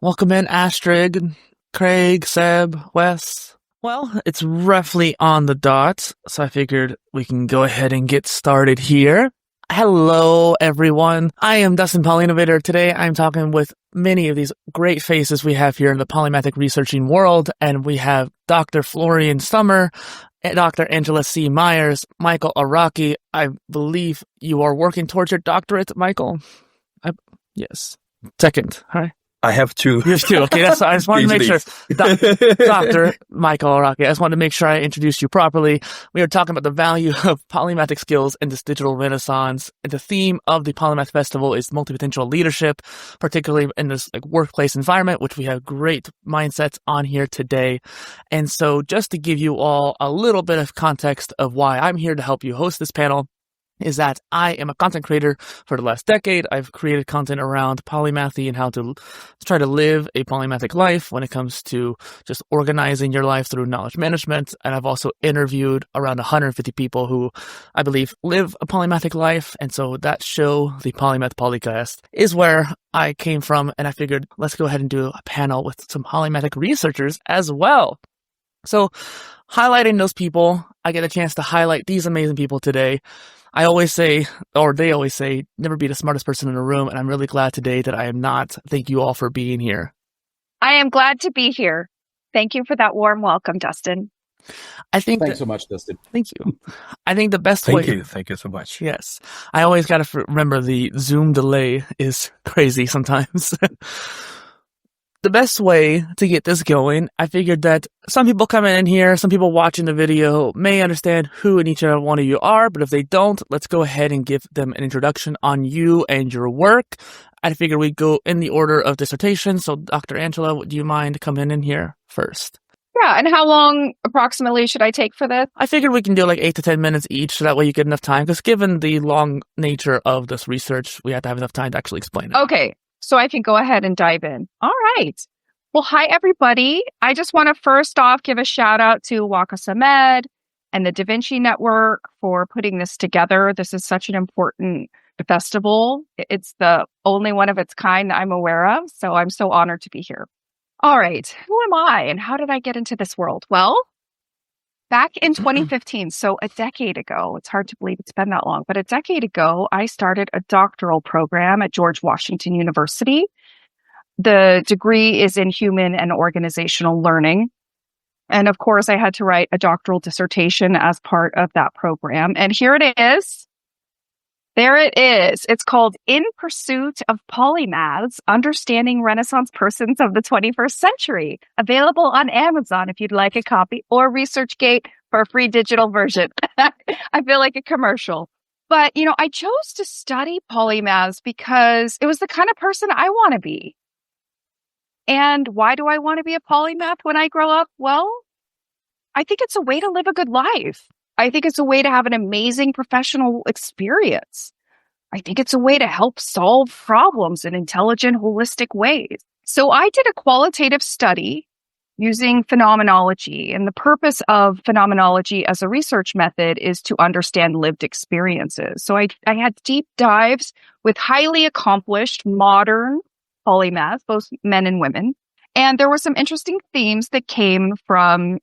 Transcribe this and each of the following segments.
Welcome in, Astrid, Craig, Seb, Wes. Well, it's roughly on the dot, so I figured we can go ahead and get started here. Hello, everyone. I am Dustin, PolyInnovator. Today, I'm talking with many of these great faces we have here in the Polymathic researching world, and we have Dr. Florian Stummer, Dr. Angela C. Myers, Michael Araki. I believe you are working towards your doctorate, Michael. Yes. Second. Hi. I have two. You have two. Okay, I just wanted to make sure. Dr. Michael Araki, I just wanted to make sure I introduced you properly. We are talking about the value of polymathic skills in this digital renaissance. And the theme of the Polymath Festival is multi-potential leadership, particularly in this workplace environment, which we have great mindsets on here today. And so just to give you all a little bit of context of why I'm here to help you host this panel, is that I am a content creator for the last decade. I've created content around polymathy and how to try to live a polymathic life when it comes to just organizing your life through knowledge management. And I've also interviewed around 150 people who I believe live a polymathic life. And so that show, the Polymath podcast, is where I came from. And I figured let's go ahead and do a panel with some polymathic researchers as well. So highlighting those people, I get a chance to highlight these amazing people today. I always say, or they always say, never be the smartest person in the room. And I'm really glad today that I am not. Thank you all for being here. I am glad to be here. Thank you for that warm welcome, Dustin. Thanks so much, Dustin. Thank you. I think the best way... Thank you so much. Yes. I always got to remember the Zoom delay is crazy sometimes. The best way to get this going, I figured that some people coming in here, some people watching the video may understand who and each and one of you are, but if they don't, let's go ahead and give them an introduction on you and your work. I figured we'd go in the order of dissertation. So Dr. Angela, do you mind coming in here first? Yeah, and how long approximately should I take for this? I figured we can do 8 to 10 minutes each, so that way you get enough time, because given the long nature of this research, we have to have enough time to actually explain it. Okay. So I can go ahead and dive in. All right. Well, hi, everybody. I just want to first off give a shout out to Waka Samed and the Da Vinci Network for putting this together. This is such an important festival. It's the only one of its kind I'm aware of. So I'm so honored to be here. All right. Who am I and how did I get into this world? Well, back in 2015, so a decade ago, it's hard to believe it's been that long, but a decade ago, I started a doctoral program at George Washington University. The degree is in human and organizational learning. And of course, I had to write a doctoral dissertation as part of that program. And here it is. There it is. It's called In Pursuit of Polymaths, Understanding Renaissance Persons of the 21st Century. Available on Amazon if you'd like a copy, or ResearchGate for a free digital version. I feel like a commercial. But, I chose to study polymaths because it was the kind of person I want to be. And why do I want to be a polymath when I grow up? Well, I think it's a way to live a good life. I think it's a way to have an amazing professional experience. I think it's a way to help solve problems in intelligent, holistic ways. So I did a qualitative study using phenomenology. And the purpose of phenomenology as a research method is to understand lived experiences. So I had deep dives with highly accomplished modern polymaths, both men and women. And there were some interesting themes that came from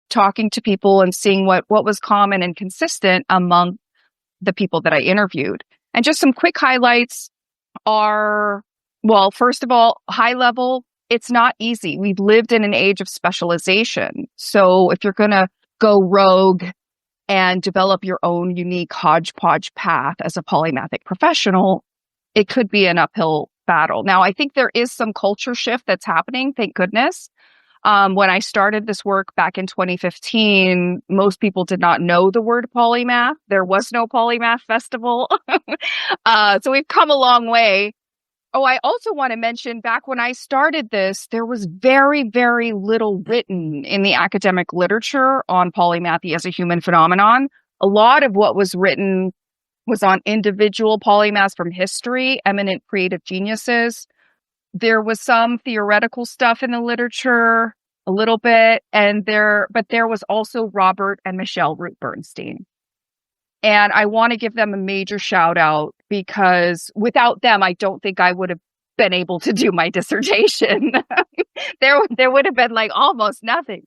talking to people and seeing what was common and consistent among the people that I interviewed. And just some quick highlights are, well, first of all, high level, it's not easy. We've lived in an age of specialization. So if you're going to go rogue and develop your own unique hodgepodge path as a polymathic professional, it could be an uphill battle. Now, I think there is some culture shift that's happening, thank goodness. When I started this work back in 2015, most people did not know the word polymath. There was no Polymath Festival. So we've come a long way. Oh, I also want to mention back when I started this, there was very, very little written in the academic literature on polymathy as a human phenomenon. A lot of what was written was on individual polymaths from history, eminent creative geniuses. There was some theoretical stuff in the literature, a little bit, but there was also Robert and Michelle Root Bernstein. And I want to give them a major shout out because without them, I don't think I would have been able to do my dissertation. There would have been like almost nothing.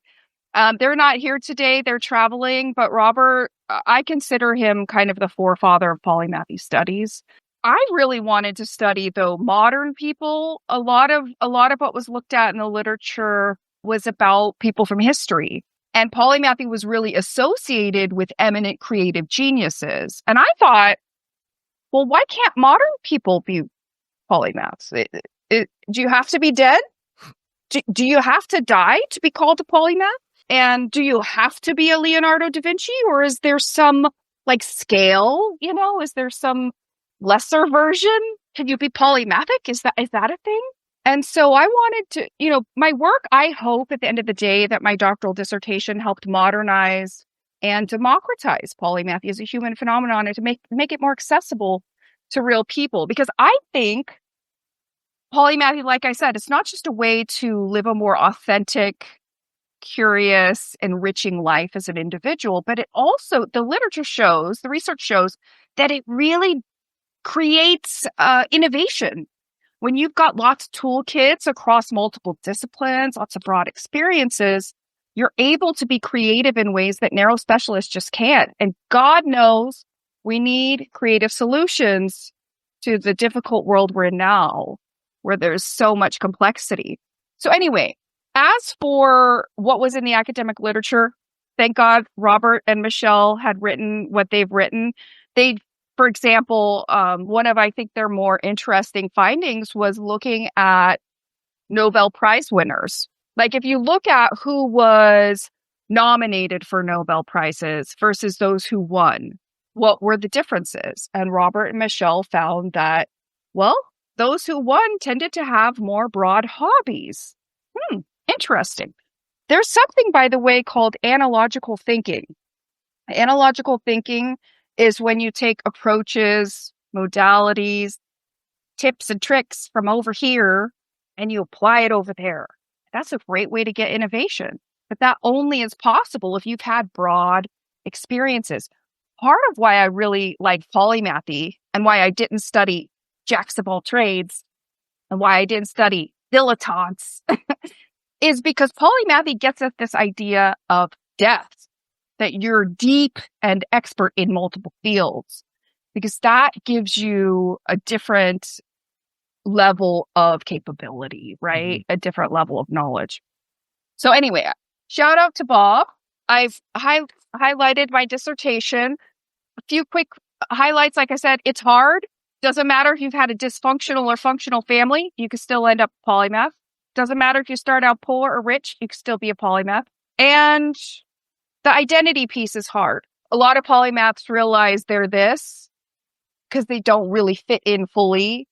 They're not here today. They're traveling, but Robert, I consider him kind of the forefather of polymathy studies. I really wanted to study, though, modern people. A lot of what was looked at in the literature was about people from history. And polymathy was really associated with eminent creative geniuses. And I thought, well, why can't modern people be polymaths? Do you have to be dead? Do you have to die to be called a polymath? And do you have to be a Leonardo da Vinci? Or is there some like scale? Is there some lesser version? Can you be polymathic? Is that a thing? And so I wanted to, my work, I hope at the end of the day that my doctoral dissertation helped modernize and democratize polymathy as a human phenomenon and to make it more accessible to real people. Because I think polymathy, like I said, it's not just a way to live a more authentic, curious, enriching life as an individual, but it also, the research shows that it really creates innovation. When you've got lots of toolkits across multiple disciplines, lots of broad experiences, you're able to be creative in ways that narrow specialists just can't. And God knows we need creative solutions to the difficult world we're in now, where there's so much complexity. So anyway, as for what was in the academic literature, thank God Robert and Michelle had written what they've written. For example, one of, I think, their more interesting findings was looking at Nobel Prize winners. Like if you look at who was nominated for Nobel Prizes versus those who won, what were the differences? And Robert and Michelle found that, well, those who won tended to have more broad hobbies. Interesting. There's something, by the way, called analogical thinking. Analogical thinking is when you take approaches, modalities, tips and tricks from over here and you apply it over there. That's a great way to get innovation. But that only is possible if you've had broad experiences. Part of why I really like polymathy and why I didn't study jacks of all trades and why I didn't study dilettantes is because polymathy gets at this idea of depth, that you're deep and expert in multiple fields, because that gives you a different level of capability, right? A different level of knowledge. So anyway, shout out to Bob. I've highlighted my dissertation. A few quick highlights. Like I said, it's hard. Doesn't matter if you've had a dysfunctional or functional family, you can still end up a polymath. Doesn't matter if you start out poor or rich, you can still be a polymath. And the identity piece is hard. A lot of polymaths realize they're this because they don't really fit in fully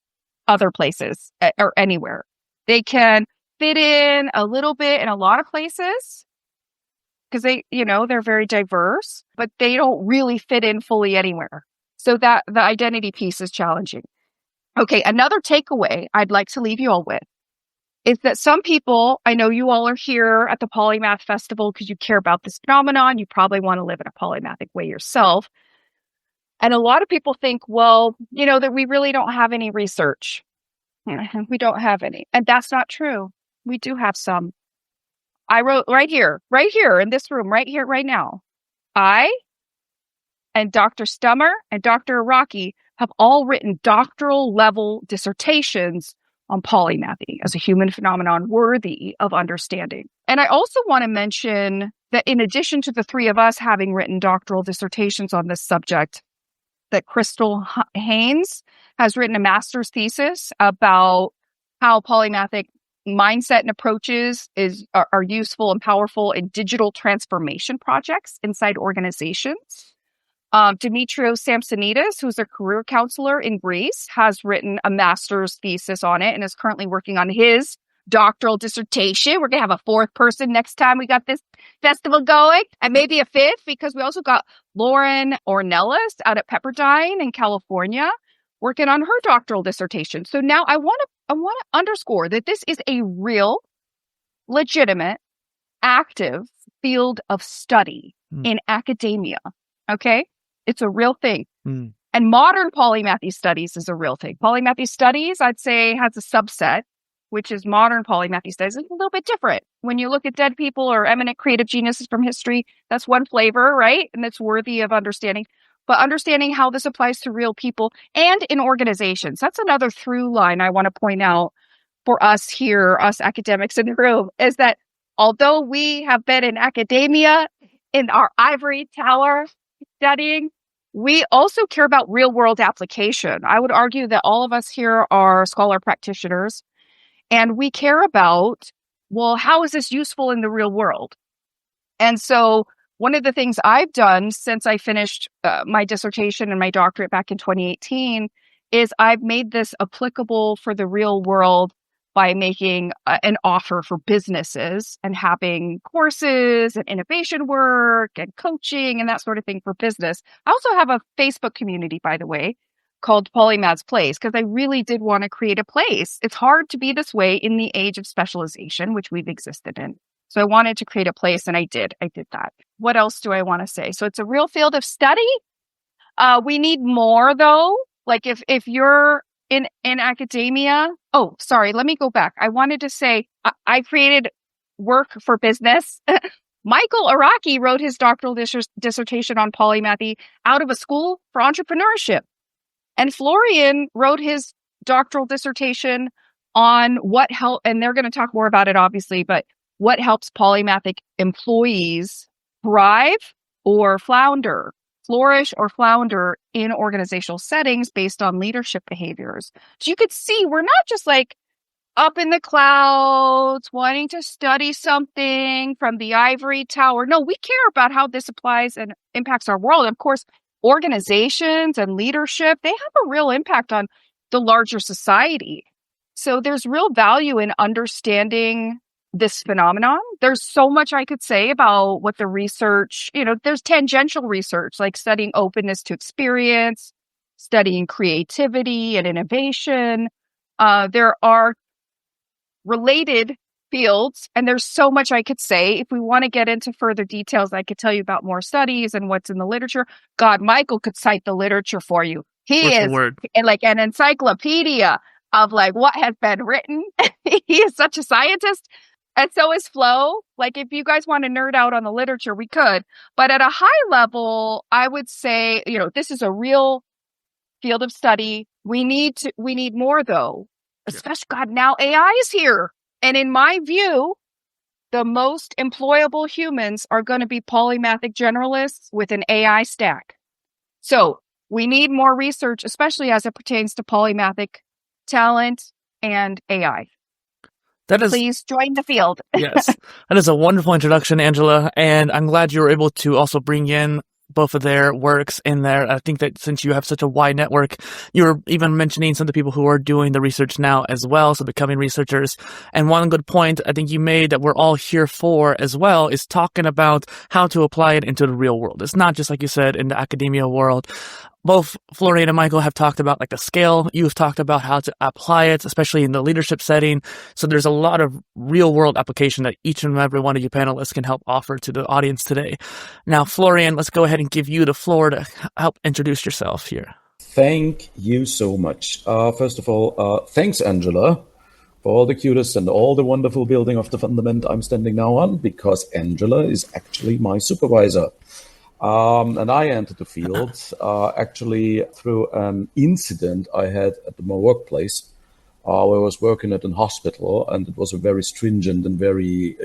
other places or anywhere. They can fit in a little bit in a lot of places because they're very diverse, but they don't really fit in fully anywhere. So that the identity piece is challenging. Okay, another takeaway I'd like to leave you all with is that some people, I know you all are here at the Polymath Festival because you care about this phenomenon. You probably want to live in a polymathic way yourself. And a lot of people think, well, that we really don't have any research. We don't have any. And that's not true. We do have some. I wrote right here in this room, right here, right now. I and Dr. Stummer and Dr. Araki have all written doctoral level dissertations on polymathy as a human phenomenon worthy of understanding. And I also want to mention that in addition to the three of us having written doctoral dissertations on this subject, that Crystal Haynes has written a master's thesis about how polymathic mindset and approaches are useful and powerful in digital transformation projects inside organizations. Dimitrios Samsonidis, who's a career counselor in Greece, has written a master's thesis on it and is currently working on his doctoral dissertation. We're going to have a fourth person next time we got this festival going, and maybe a fifth, because we also got Lauren Ornelas out at Pepperdine in California working on her doctoral dissertation. So now I want to underscore that this is a real, legitimate, active field of study in academia. Okay? It's a real thing. And modern polymathy studies is a real thing. Polymathy studies, I'd say, has a subset, which is modern polymathy studies. It's a little bit different. When you look at dead people or eminent creative geniuses from history, that's one flavor, right? And it's worthy of understanding. But understanding how this applies to real people and in organizations, that's another through line I want to point out for us here, us academics in the room, is that although we have been in academia in our ivory tower studying, we also care about real world application. I would argue that all of us here are scholar practitioners, and we care about, well, how is this useful in the real world? And so one of the things I've done since I finished my dissertation and my doctorate back in 2018 is I've made this applicable for the real world by making an offer for businesses and having courses and innovation work and coaching and that sort of thing for business. I also have a Facebook community, by the way, called Polymath's Place, because I really did want to create a place. It's hard to be this way in the age of specialization, which we've existed in. So I wanted to create a place, and I did. I did that. What else do I want to say? So it's a real field of study. We need more, though. Like if you're in academia. Oh, sorry. Let me go back. I wanted to say I created work for business. Michael Araki wrote his doctoral dissertation on polymathy out of a school for entrepreneurship. And Florian wrote his doctoral dissertation on what help, and they're going to talk more about it, obviously, but what helps polymathic employees thrive or flourish or flounder in organizational settings based on leadership behaviors. So you could see we're not just like up in the clouds wanting to study something from the ivory tower. No, we care about how this applies and impacts our world. Of course, organizations and leadership, they have a real impact on the larger society. So there's real value in understanding this phenomenon. There's so much I could say about what the research, there's tangential research, like studying openness to experience, studying creativity and innovation. There are related fields, and there's so much I could say. If we want to get into further details, I could tell you about more studies and what's in the literature. God, Michael could cite the literature for you. He is like an encyclopedia of like what has been written. He is such a scientist. And so is Flo. Like if you guys want to nerd out on the literature, we could. But at a high level, I would say, this is a real field of study. We need more though. Especially, God, now AI is here. And in my view, the most employable humans are going to be polymathic generalists with an AI stack. So we need more research, especially as it pertains to polymathic talent and AI. Please join the field. Yes, that is a wonderful introduction, Angela. And I'm glad you were able to also bring in both of their works in there. I think that since you have such a wide network, you were even mentioning some of the people who are doing the research now as well, so becoming researchers. And one good point I think you made that we're all here for as well is talking about how to apply it into the real world. It's not just like you said in the academia world. Both Florian and Michael have talked about like the scale. You've talked about how to apply it, especially in the leadership setting. So there's a lot of real world application that each and every one of you panelists can help offer to the audience today. Now, Florian, let's go ahead and give you the floor to help introduce yourself here. Thank you so much. First of all, thanks, Angela, for all the cutest and all the wonderful building of the fundament I'm standing now on, because Angela is actually my supervisor. And I entered the field actually through an incident I had at my workplace where I was working at a hospital, and it was a very stringent and very,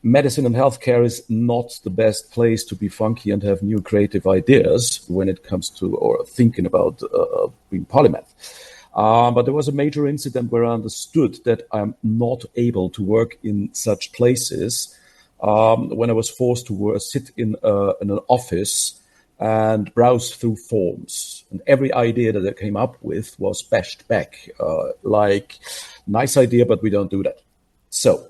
medicine and healthcare is not the best place to be funky and have new creative ideas when it comes to or thinking about being polymath. But there was a major incident where I understood that I'm not able to work in such places when I was forced to sit in an office and browse through forms. And every idea that I came up with was bashed back, like, nice idea, but we don't do that. So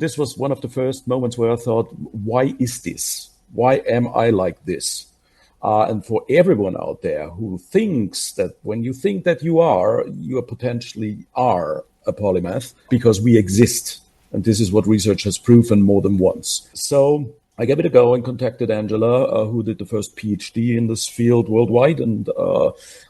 this was one of the first moments where I thought, why is this? Why am I like this? And for everyone out there who thinks that when you think that you potentially are a polymath, because we exist. And this is what research has proven more than once. So I gave it a go and contacted Angela, who did the first PhD in this field worldwide. And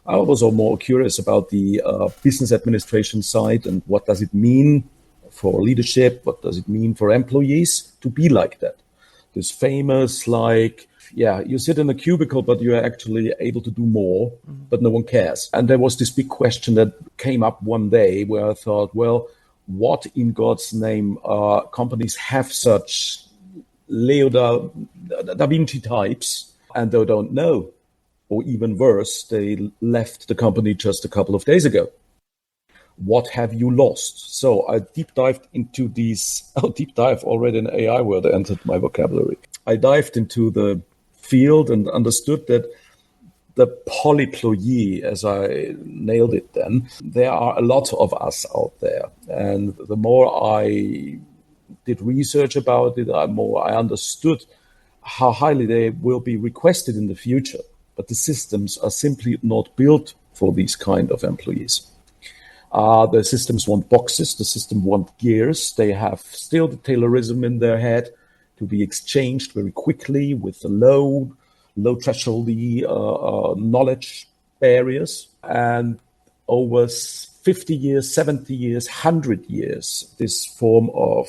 I was all more curious about the business administration side and what does it mean for leadership? What does it mean for employees to be like that? This famous, you sit in a cubicle, but you're actually able to do more, but no one cares. And there was this big question that came up one day where I thought, well, what in God's name companies have such Leo da Vinci types, and they don't know, or even worse, they left the company just a couple of days ago. What have you lost? So I deep dived into these. Deep dive already an AI word entered my vocabulary. I dived into the field and understood that the polyployee, as I nailed it then, there are a lot of us out there, and the more I did research about it, the more I understood how highly they will be requested in the future. But the systems are simply not built for these kind of employees. The systems want boxes, the system want gears. They have still the Taylorism in their head to be exchanged very quickly with the low threshold knowledge barriers. And over 50 years, 70 years, 100 years, this form of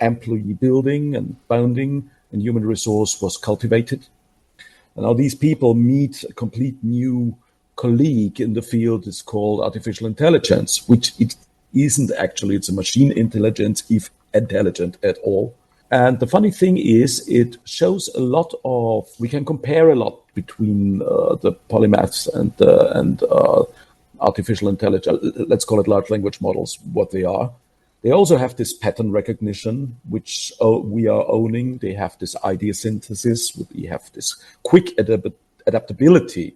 employee building and bounding and human resource was cultivated. And now these people meet a complete new colleague in the field. Is called artificial intelligence, which it isn't actually. It's a machine intelligence, if intelligent at all. And the funny thing is, it shows a lot of, we can compare a lot between the polymaths and artificial intelligence, let's call it large language models, what they are. They also have this pattern recognition, which we are owning. They have this idea synthesis. We have this quick adaptability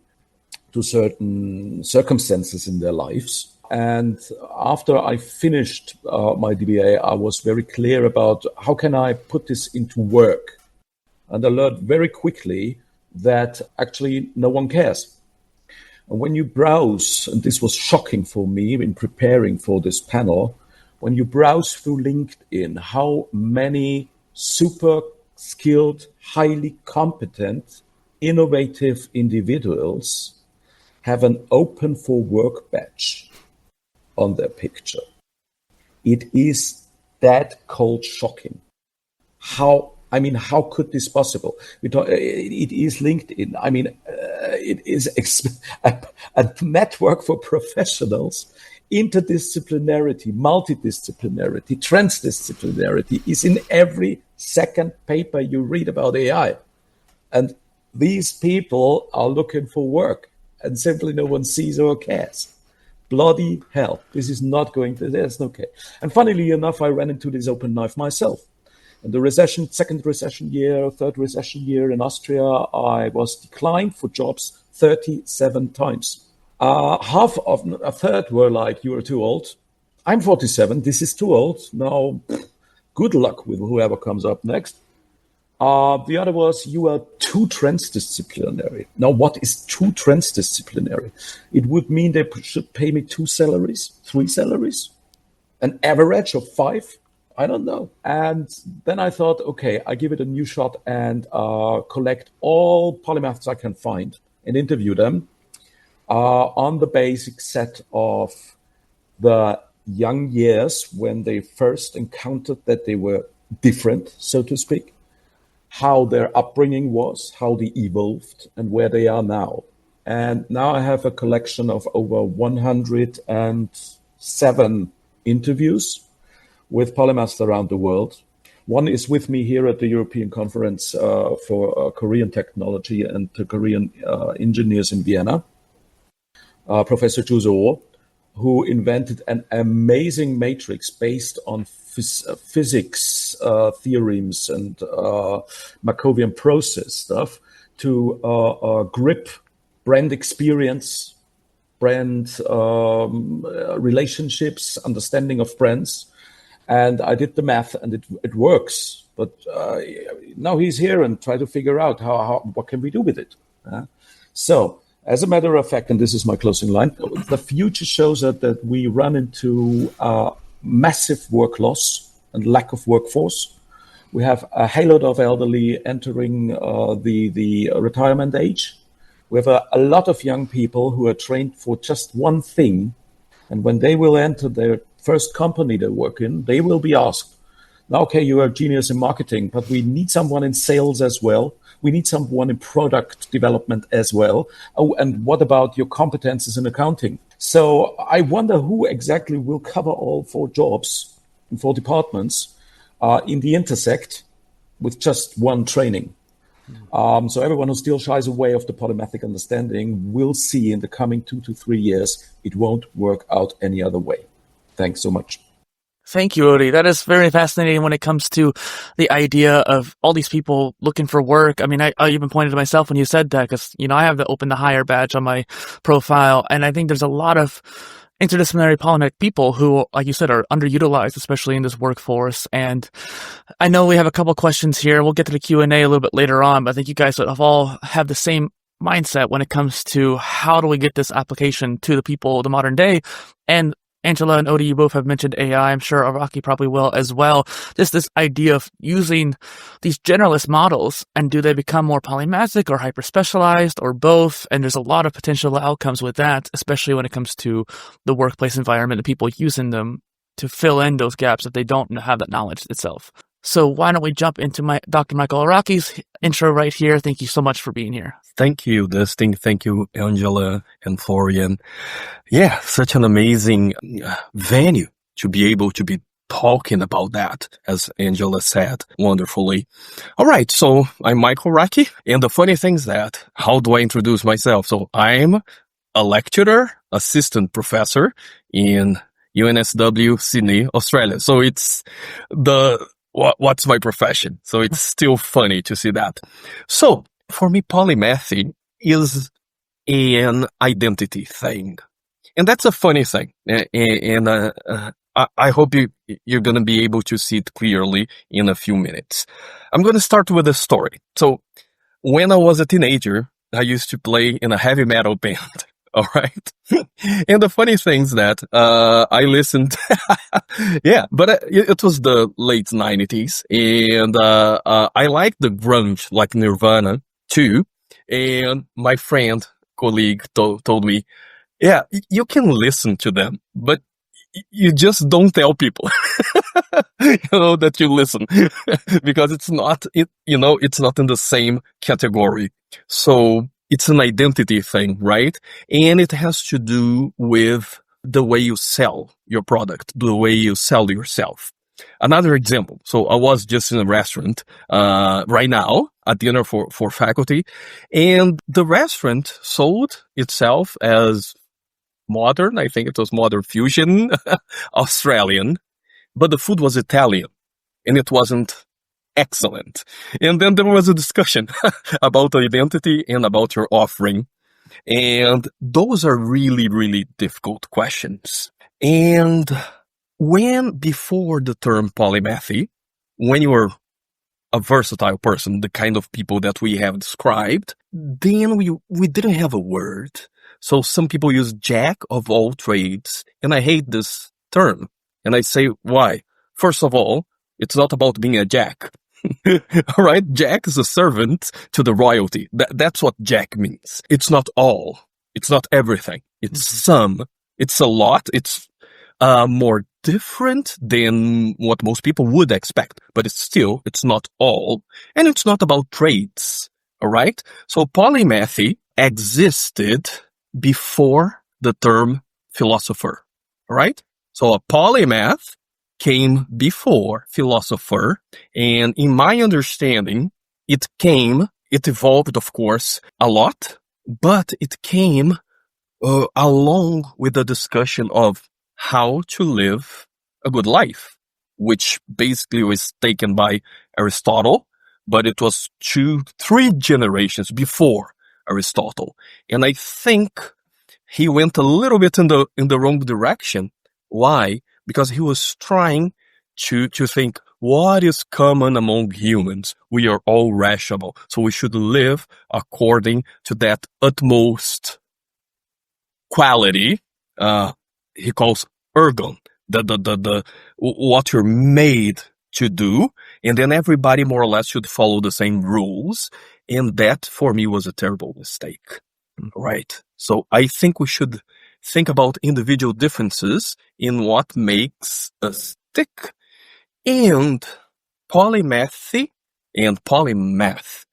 to certain circumstances in their lives. And after I finished my DBA, I was very clear about how can I put this into work. And I learned very quickly that actually no one cares. And when you browse, and this was shocking for me in preparing for this panel, when you browse through LinkedIn, how many super skilled, highly competent, innovative individuals have an open for work badge on their picture. It is that cold shocking. How could this possible? It is LinkedIn. It is a network for professionals. Interdisciplinarity, multidisciplinarity, transdisciplinarity is in every second paper you read about AI. And these people are looking for work, and simply no one sees or cares. Bloody hell. This is not going to, there's no care. And funnily enough, I ran into this open knife myself. In the recession, second recession year, third recession year in Austria, I was declined for jobs 37 times. Half of a third were like, you are too old. I'm 47. This is too old. Now, good luck with whoever comes up next. The other was, you are too transdisciplinary. Now, what is too transdisciplinary? It would mean they should pay me 2 salaries, 3 salaries, an average of 5. I don't know. And then I thought, okay, I give it a new shot and collect all polymaths I can find and interview them on the basic set of the young years when they first encountered that they were different, so to speak, how their upbringing was, how they evolved, and where they are now. And now I have a collection of over 107 interviews with polymaths around the world. One is with me here at the European Conference for Korean Technology and Korean Engineers in Vienna, Professor Ju So, who invented an amazing matrix based on physics theorems and Markovian process stuff to grip brand experience, brand relationships, understanding of brands. And I did the math, and it works. But now he's here and try to figure out what can we do with it. So, as a matter of fact, and this is my closing line, the future shows that we run into massive work loss and lack of workforce. We have a halo of elderly entering the retirement age. We have a lot of young people who are trained for just one thing. And when they will enter their first company they work in, they will be asked, now, okay, you are a genius in marketing, but we need someone in sales as well. We need someone in product development as well. Oh, and what about your competences in accounting? So I wonder who exactly will cover all 4 jobs in 4 departments in the intersect with just one training. So everyone who still shies away of the polymathic understanding will see in the coming 2 to 3 years, it won't work out any other way. Thanks so much. Thank you, Odi. That is very fascinating when it comes to the idea of all these people looking for work. I mean, I even pointed to myself when you said that because, I have the Open to Hire badge on my profile. And I think there's a lot of interdisciplinary polymath people who, like you said, are underutilized, especially in this workforce. And I know we have a couple questions here. We'll get to the Q&A a little bit later on, but I think you guys all have the same mindset when it comes to how do we get this application to the people of the modern day. And Angela and Odi, you both have mentioned AI. I'm sure Araki probably will as well. Just this idea of using these generalist models, and do they become more polymathic or hyper-specialized or both? And there's a lot of potential outcomes with that, especially when it comes to the workplace environment and people using them to fill in those gaps if they don't have that knowledge itself. So why don't we jump into Dr. Michael Araki's intro right here. Thank you so much for being here. Thank you, Dustin. Thank you, Angela and Florian. Yeah, such an amazing venue to be able to be talking about that, as Angela said wonderfully. All right, so I'm Michael Araki, and the funny thing is that, how do I introduce myself? So I'm a lecturer, assistant professor in UNSW, Sydney, Australia. So it's what's my profession? So it's still funny to see that. So for me, polymathy is an identity thing. And that's a funny thing. And I hope you're going to be able to see it clearly in a few minutes. I'm going to start with a story. So when I was a teenager, I used to play in a heavy metal band. All right. And the funny thing is that, I listened, yeah, but it was the late 90s, and, I liked the grunge, like Nirvana too. And my colleague told me, yeah, you can listen to them, but you just don't tell people, that you listen because it's not in the same category. So it's an identity thing, right? And it has to do with the way you sell your product, the way you sell yourself. Another example. So I was just in a restaurant, right now at dinner for faculty, and the restaurant sold itself as modern. I think it was modern fusion, Australian, but the food was Italian and it wasn't excellent. And then there was a discussion about identity and about your offering. And those are really, really difficult questions. And before the term polymathy, when you are a versatile person, the kind of people that we have described, then we didn't have a word. So some people use jack of all trades. And I hate this term. And I say, why? First of all, it's not about being a jack. All right. Jack is a servant to the royalty. That's what jack means. It's not all. It's not everything. It's some. It's a lot. It's more different than what most people would expect, but it's not all. And it's not about trades. All right. So polymathy existed before the term philosopher. All right. So a polymath came before philosopher, and in my understanding, it evolved, of course, a lot, but it came along with the discussion of how to live a good life, which basically was taken by Aristotle, but it was 2-3 generations before Aristotle. And I think he went a little bit in the wrong direction. Why? Because he was trying to think, what is common among humans? We are all rational, so we should live according to that utmost quality. He calls ergon, the what you're made to do, and then everybody more or less should follow the same rules. And that for me was a terrible mistake. Right. So I think we should think about individual differences in what makes us tick. And polymathy and polymath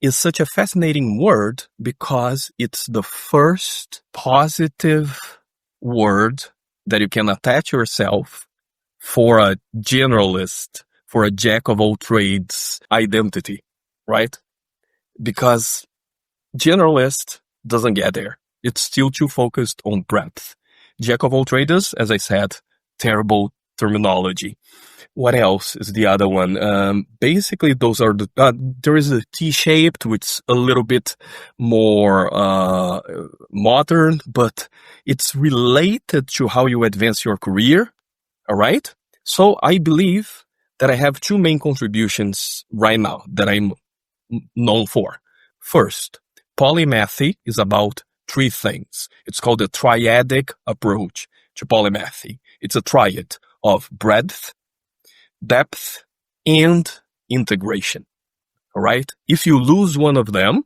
is such a fascinating word because it's the first positive word that you can attach yourself for a generalist, for a jack of all trades identity, right? Because generalist doesn't get there. It's still too focused on breadth. Jack of all trades, as I said, terrible terminology. What else is the other one? Basically, those are there is a T-shaped, which is a little bit more modern, but it's related to how you advance your career. All right. So I believe that I have two main contributions right now that I'm known for. First, polymathy is about three things. It's called the triadic approach to polymathy. It's a triad of breadth, depth, and integration. All right. If you lose one of them,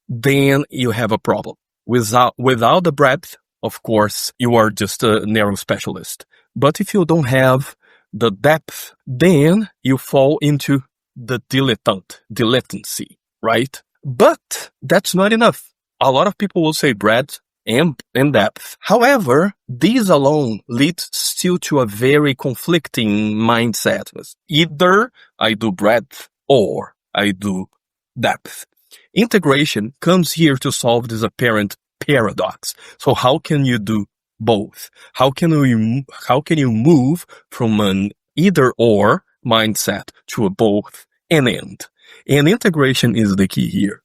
then you have a problem. Without the breadth, of course, you are just a narrow specialist. But if you don't have the depth, then you fall into the dilettancy, right? But that's not enough. A lot of people will say breadth and depth. However, these alone lead still to a very conflicting mindset. Either I do breadth or I do depth. Integration comes here to solve this apparent paradox. So how can you do both? How can you move from an either or mindset to a both and end? And integration is the key here.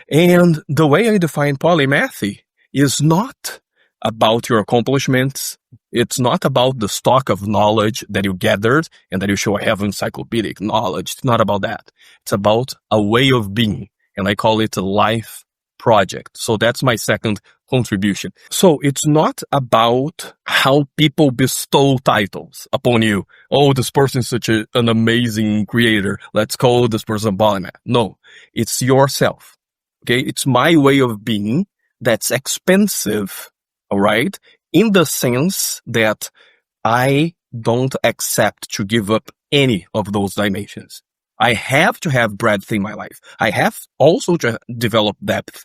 And the way I define polymathy is not about your accomplishments. It's not about the stock of knowledge that you gathered and that you show I have encyclopedic knowledge. It's not about that. It's about a way of being. And I call it a life project. So that's my second contribution. So it's not about how people bestow titles upon you. Oh, this person is such an amazing creator. Let's call this person Polymath. No, it's yourself. Okay. It's my way of being that's expensive. All right. In the sense that I don't accept to give up any of those dimensions. I have to have breadth in my life. I have also to develop depth.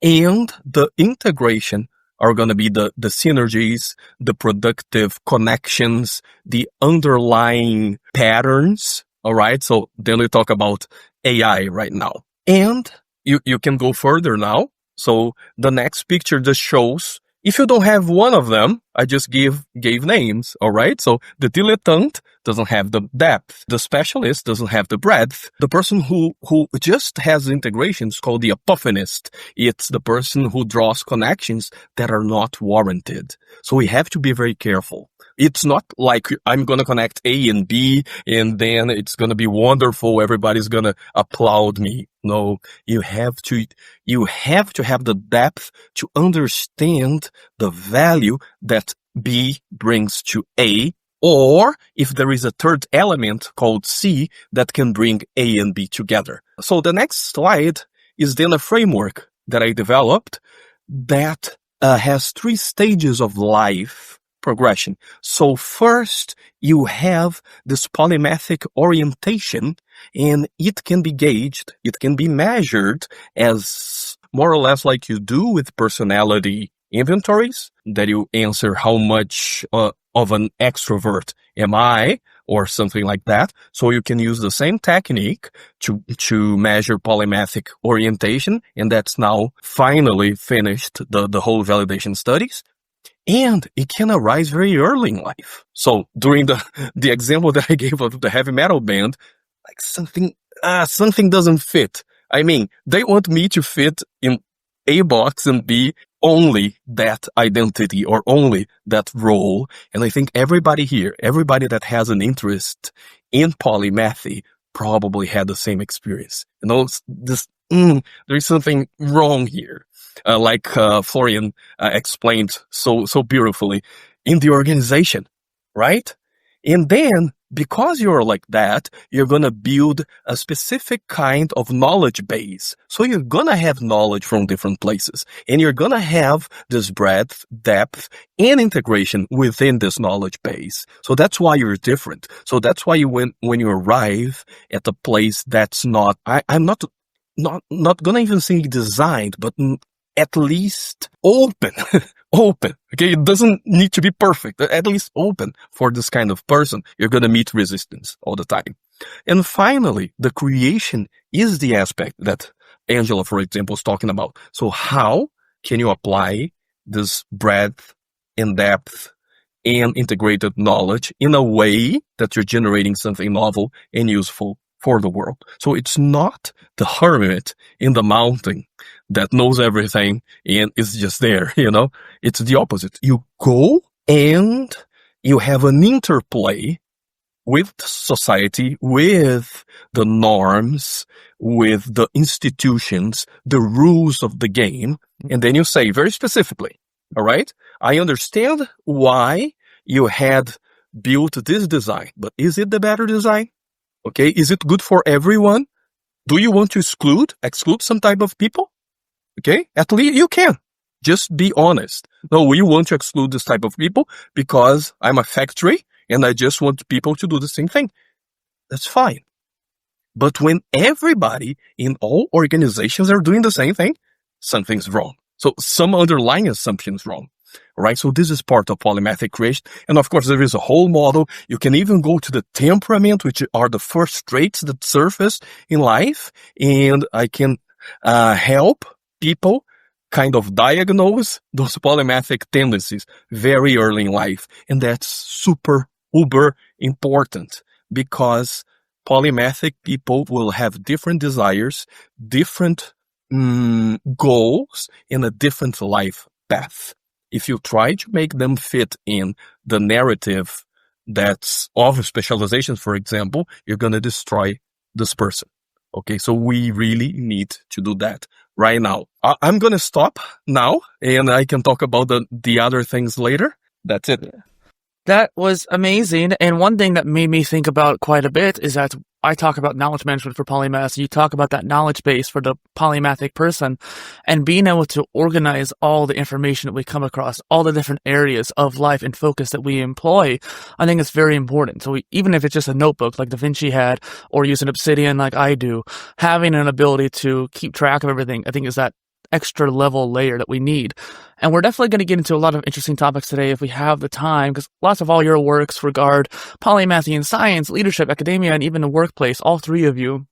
And the integration are going to be the synergies, the productive connections, the underlying patterns. All right. So then we talk about AI right now. And you can go further now. So the next picture just shows, if you don't have one of them, I just gave names, all right? So the dilettante doesn't have the depth. The specialist doesn't have the breadth. The person who just has integration is called the apophanist. It's the person who draws connections that are not warranted. So we have to be very careful. It's not like I'm going to connect A and B and then it's going to be wonderful. Everybody's going to applaud me. No, you have to have the depth to understand the value that B brings to A, or if there is a third element called C that can bring A and B together. So the next slide is then a framework that I developed that has 3 stages of life progression. So first, you have this polymathic orientation, and it can be gauged, it can be measured as more or less like you do with personality inventories, that you answer how much of an extrovert am I, or something like that. So you can use the same technique to measure polymathic orientation, and that's now finally finished the whole validation studies. And it can arise very early in life. So during the example that I gave of the heavy metal band, like something doesn't fit. I mean, they want me to fit in a box and be only that identity or only that role. And I think everybody that has an interest in polymathy probably had the same experience. You know, there is something wrong here. Like Florian explained so beautifully in the organization, right? And then because you're like that, you're going to build a specific kind of knowledge base. So you're going to have knowledge from different places, and you're going to have this breadth, depth, and integration within this knowledge base. So that's why you're different. So that's why when you arrive at a place that's not, I'm not going to even say designed, but at least open. Open. Okay. It doesn't need to be perfect. At least open for this kind of person. You're going to meet resistance all the time. And finally, the creation is the aspect that Angela, for example, is talking about. So how can you apply this breadth and depth and integrated knowledge in a way that you're generating something novel and useful for the world? So it's not the hermit in the mountain that knows everything and is just there, It's the opposite. You go and you have an interplay with society, with the norms, with the institutions, the rules of the game. And then you say very specifically, all right, I understand why you had built this design, but is it the better design? Okay, is it good for everyone? Do you want to exclude some type of people? Okay, at least you can. Just be honest. No, we want to exclude this type of people because I'm a factory and I just want people to do the same thing. That's fine. But when everybody in all organizations are doing the same thing, something's wrong. So some underlying assumption is wrong. Right? So this is part of polymathic creation. And of course, there is a whole model. You can even go to the temperament, which are the first traits that surface in life. And I can help people kind of diagnose those polymathic tendencies very early in life. And that's super, uber important because polymathic people will have different desires, different goals, and a different life path. If you try to make them fit in the narrative that's of specializations, for example, you're going to destroy this person. Okay, so we really need to do that right now. I'm going to stop now, and I can talk about the other things later. That's it. That was amazing. And one thing that made me think about quite a bit is that I talk about knowledge management for polymaths. You talk about that knowledge base for the polymathic person and being able to organize all the information that we come across, all the different areas of life and focus that we employ. I think it's very important. So even if it's just a notebook like Da Vinci had or using Obsidian like I do, having an ability to keep track of everything, I think is that extra level layer that we need. And we're definitely going to get into a lot of interesting topics today if we have the time, because lots of all your works regard polymathy in science, leadership, academia, and even the workplace, all three of you.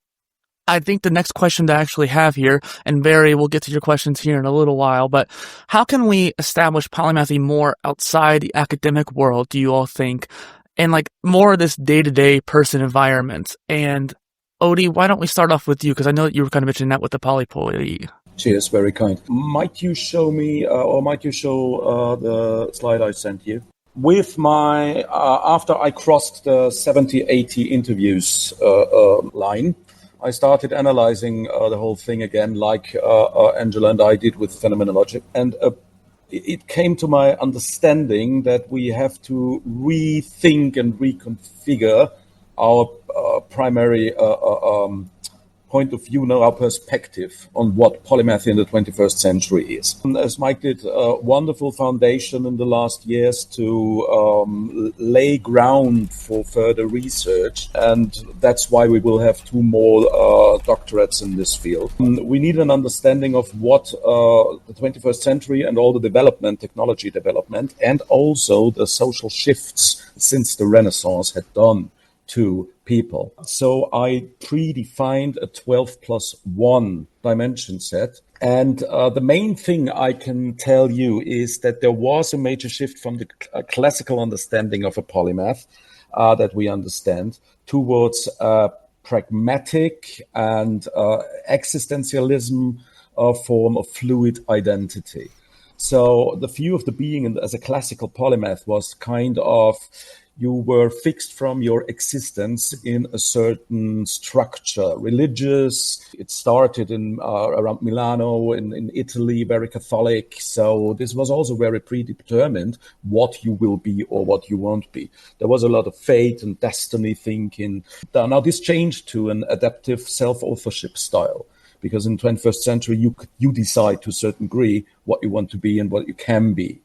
I think the next question that I actually have here, and Barry, we'll get to your questions here in a little while, but how can we establish polymathy more outside the academic world, do you all think, and like more of this day-to-day person environment? And Odie, why don't we start off with you, because I know that you were kind of mentioning that with the polypoly. Cheers, very kind. Might you show me, or might you show the slide I sent you? With my, after I crossed the 70, 80 interviews line, I started analyzing the whole thing again, like Angela and I did with phenomenology. And it came to my understanding that we have to rethink and reconfigure our primary point of view, our perspective on what polymathy in the 21st century is. And as Mike did a wonderful foundation in the last years to lay ground for further research, and that's why we will have 2 more doctorates in this field. We need an understanding of what the 21st century and all the development, technology development, and also the social shifts since the Renaissance had done to people. So I predefined a 12+1 dimension set. And the main thing I can tell you is that there was a major shift from the classical understanding of a polymath that we understand towards pragmatic and existentialism form of fluid identity. So the view of the being as a classical polymath was kind of, you were fixed from your existence in a certain structure, religious. It started in around Milano in Italy, very Catholic. So this was also very predetermined what you will be or what you won't be. There was a lot of fate and destiny thinking. Now this changed to an adaptive self-authorship style, because in the 21st century, you decide to a certain degree what you want to be and what you can be.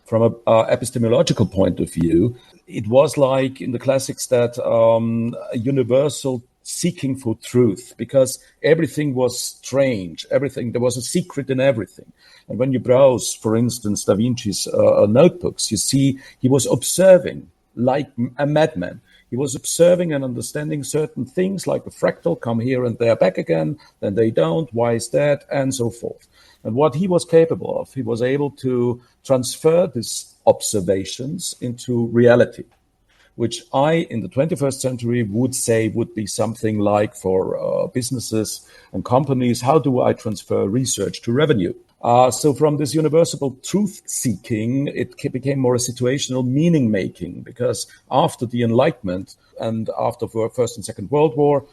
From an epistemological point of view, it was like in the classics that a universal seeking for truth, because everything was strange. There was a secret in everything. And when you browse, for instance, Da Vinci's notebooks, you see he was observing like a madman. He was observing and understanding certain things like the fractal come here and there back again, then they don't, why is that, and so forth. And what he was capable of, he was able to transfer these observations into reality, which in the 21st century would say would be something like for businesses and companies, how do I transfer research to revenue? So from this universal truth seeking, it became more a situational meaning making, because after the Enlightenment and after the First and Second World War,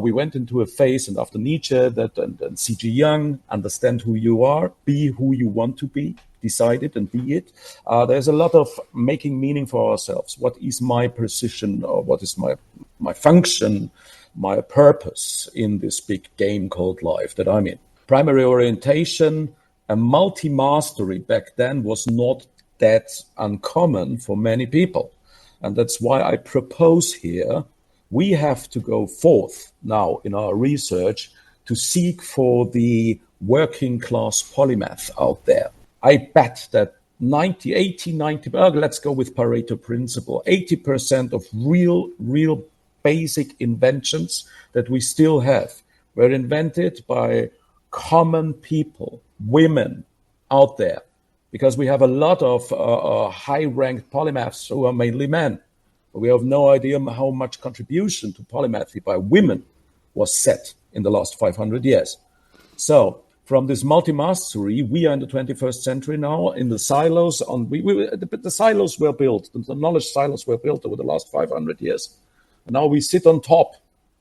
we went into a phase, and after Nietzsche and C.G. Jung, understand who you are, be who you want to be, decide it and be it. There's a lot of making meaning for ourselves. What is my position, or what is my function, my purpose in this big game called life that I'm in? Primary orientation and multi-mastery back then was not that uncommon for many people. And that's why I propose here, we have to go forth now in our research to seek for the working class polymath out there. I bet that 90, let's go with Pareto principle, 80% of real basic inventions that we still have were invented by common people, women out there, because we have a lot of high-ranked polymaths who are mainly men. We have no idea how much contribution to polymathy by women was set in the last 500 years. So from this multi-mastery, we are in the 21st century now in the silos. The silos were built, the knowledge silos were built over the last 500 years. And now we sit on top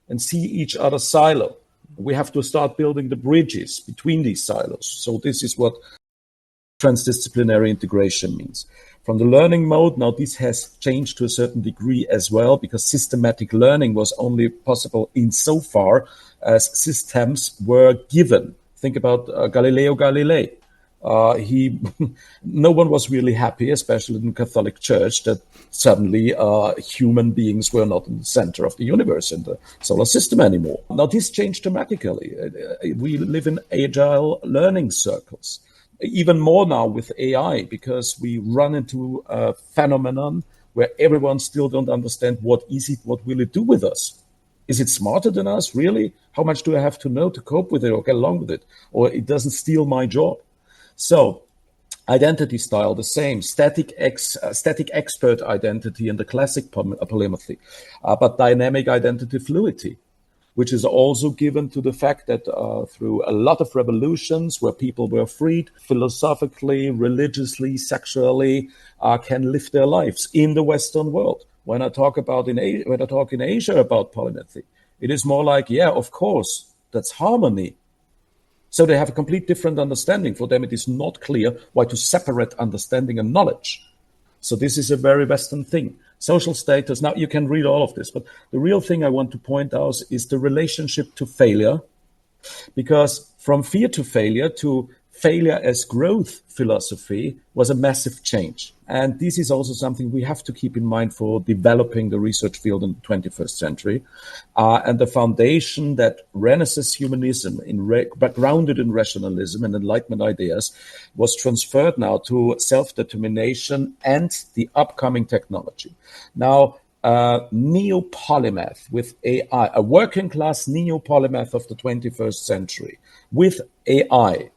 and see each other's silo. We have to start building the bridges between these silos. So this is what transdisciplinary integration means. From the learning mode, now this has changed to a certain degree as well, because systematic learning was only possible insofar as systems were given. Think about Galileo Galilei. No one was really happy, especially in the Catholic Church, that suddenly human beings were not in the center of the universe and the solar system anymore. Now this changed dramatically. We live in agile learning circles. Even more now with AI, because we run into a phenomenon where everyone still don't understand what is it, what will it do with us? Is it smarter than us, really? How much do I have to know to cope with it or get along with it? Or it doesn't steal my job? So identity style, the same, static expert identity in the classic polymathy, but dynamic identity fluidity, which is also given to the fact that through a lot of revolutions where people were freed philosophically, religiously, sexually, can live their lives in the Western world. When I talk in Asia about polymathy, it is more like, yeah, of course, that's harmony. So they have a complete different understanding. For them, it is not clear why to separate understanding and knowledge. So this is a very Western thing. Social status, now you can read all of this, but the real thing I want to point out is the relationship to failure, because from fear to failure as growth philosophy was a massive change. And this is also something we have to keep in mind for developing the research field in the 21st century. And the foundation that Renaissance humanism, grounded in rationalism and Enlightenment ideas, was transferred now to self-determination and the upcoming technology. Now, neo-polymath with AI, a working class neo-polymath of the 21st century with AI,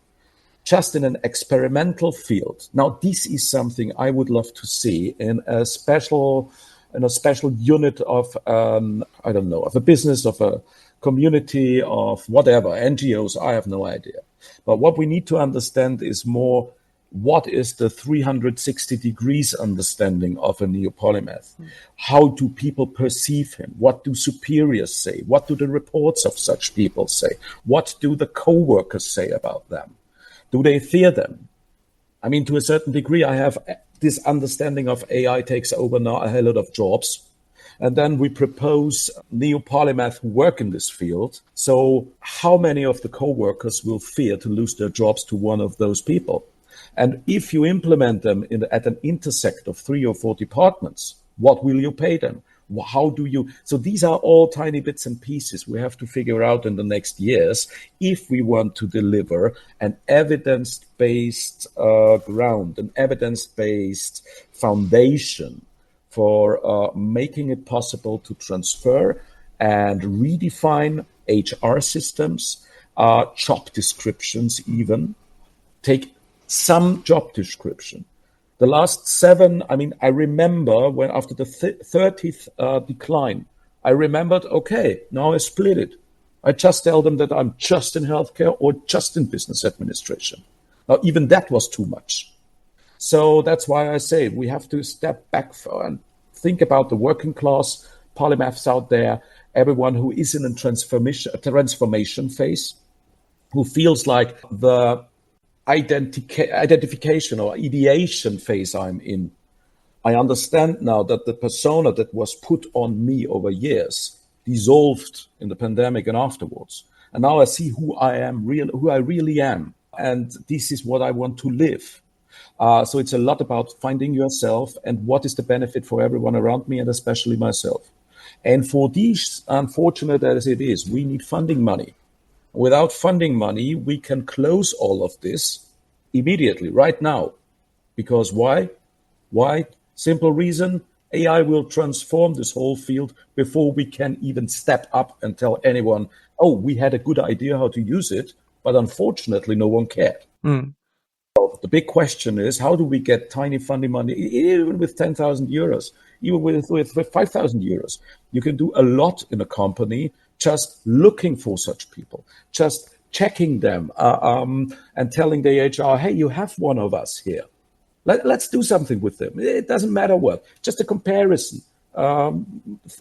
just in an experimental field. Now, this is something I would love to see in a special unit of, of a business, of a community, of whatever, NGOs, I have no idea. But what we need to understand is more what is the 360 degrees understanding of a neo-polymath? How do people perceive him? What do superiors say? What do the reports of such people say? What do the co-workers say about them? Do they fear them? I mean, to a certain degree, I have this understanding of AI takes over now a hell lot of jobs. And then we propose neo-polymath who work in this field. So how many of the co-workers will fear to lose their jobs to one of those people? And if you implement them at an intersect of 3 or 4 departments, what will you pay them? How do you? So these are all tiny bits and pieces we have to figure out in the next years if we want to deliver an evidence-based ground, an evidence-based foundation for making it possible to transfer and redefine HR systems, job descriptions even. Take some job description. The last 7, I mean, I remember when after the 30th decline, I remembered, okay, now I split it. I just tell them that I'm just in healthcare or just in business administration. Now, even that was too much. So that's why I say we have to step back and think about the working class polymaths out there, everyone who is in a transformation phase, who feels like the identification or ideation phase I'm in. I understand now that the persona that was put on me over years dissolved in the pandemic and afterwards. And now I see who I really am. And this is what I want to live. So it's a lot about finding yourself and what is the benefit for everyone around me and especially myself. And for these, unfortunate as it is, we need funding money. Without funding money, we can close all of this immediately, right now. Because why? Why? Simple reason, AI will transform this whole field before we can even step up and tell anyone, oh, we had a good idea how to use it, but unfortunately, no one cared. So the big question is, how do we get tiny funding money, even with 10,000 euros, even with 5,000 euros? You can do a lot in a company just looking for such people, just checking them and telling the HR, hey, you have one of us here. Let's do something with them. It doesn't matter what, just a comparison,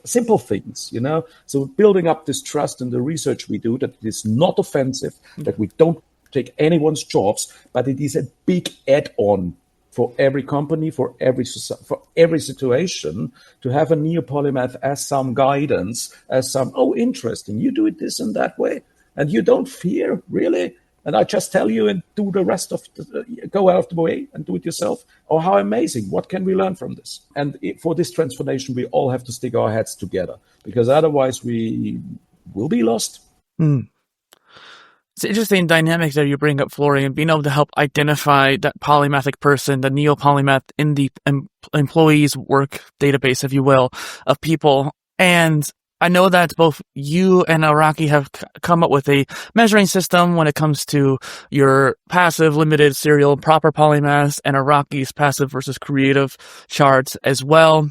simple things, you know. So building up this trust in the research we do, that it is not offensive, that we don't take anyone's jobs, but it is a big add-on for every company, for every situation, to have a neo-polymath as some guidance, as some, oh, interesting, you do it this and that way, and you don't fear, really? And I just tell you and do the rest of go out of the way and do it yourself. Oh, how amazing. What can we learn from this? And for this transformation, we all have to stick our heads together, because otherwise we will be lost. It's an interesting dynamic that you bring up, Florian, being able to help identify that polymathic person, the neo-polymath in the employees' work database, if you will, of people. And I know that both you and Araki have come up with a measuring system when it comes to your passive, limited, serial, proper polymaths, and Araki's passive versus creative charts as well.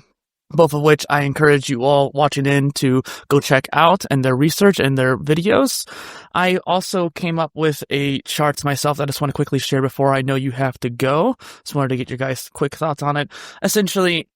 Both of which I encourage you all watching in to go check out and their research and their videos. I also came up with a chart myself that I just want to quickly share before I know you have to go. Just wanted to get your guys' quick thoughts on it. Essentially,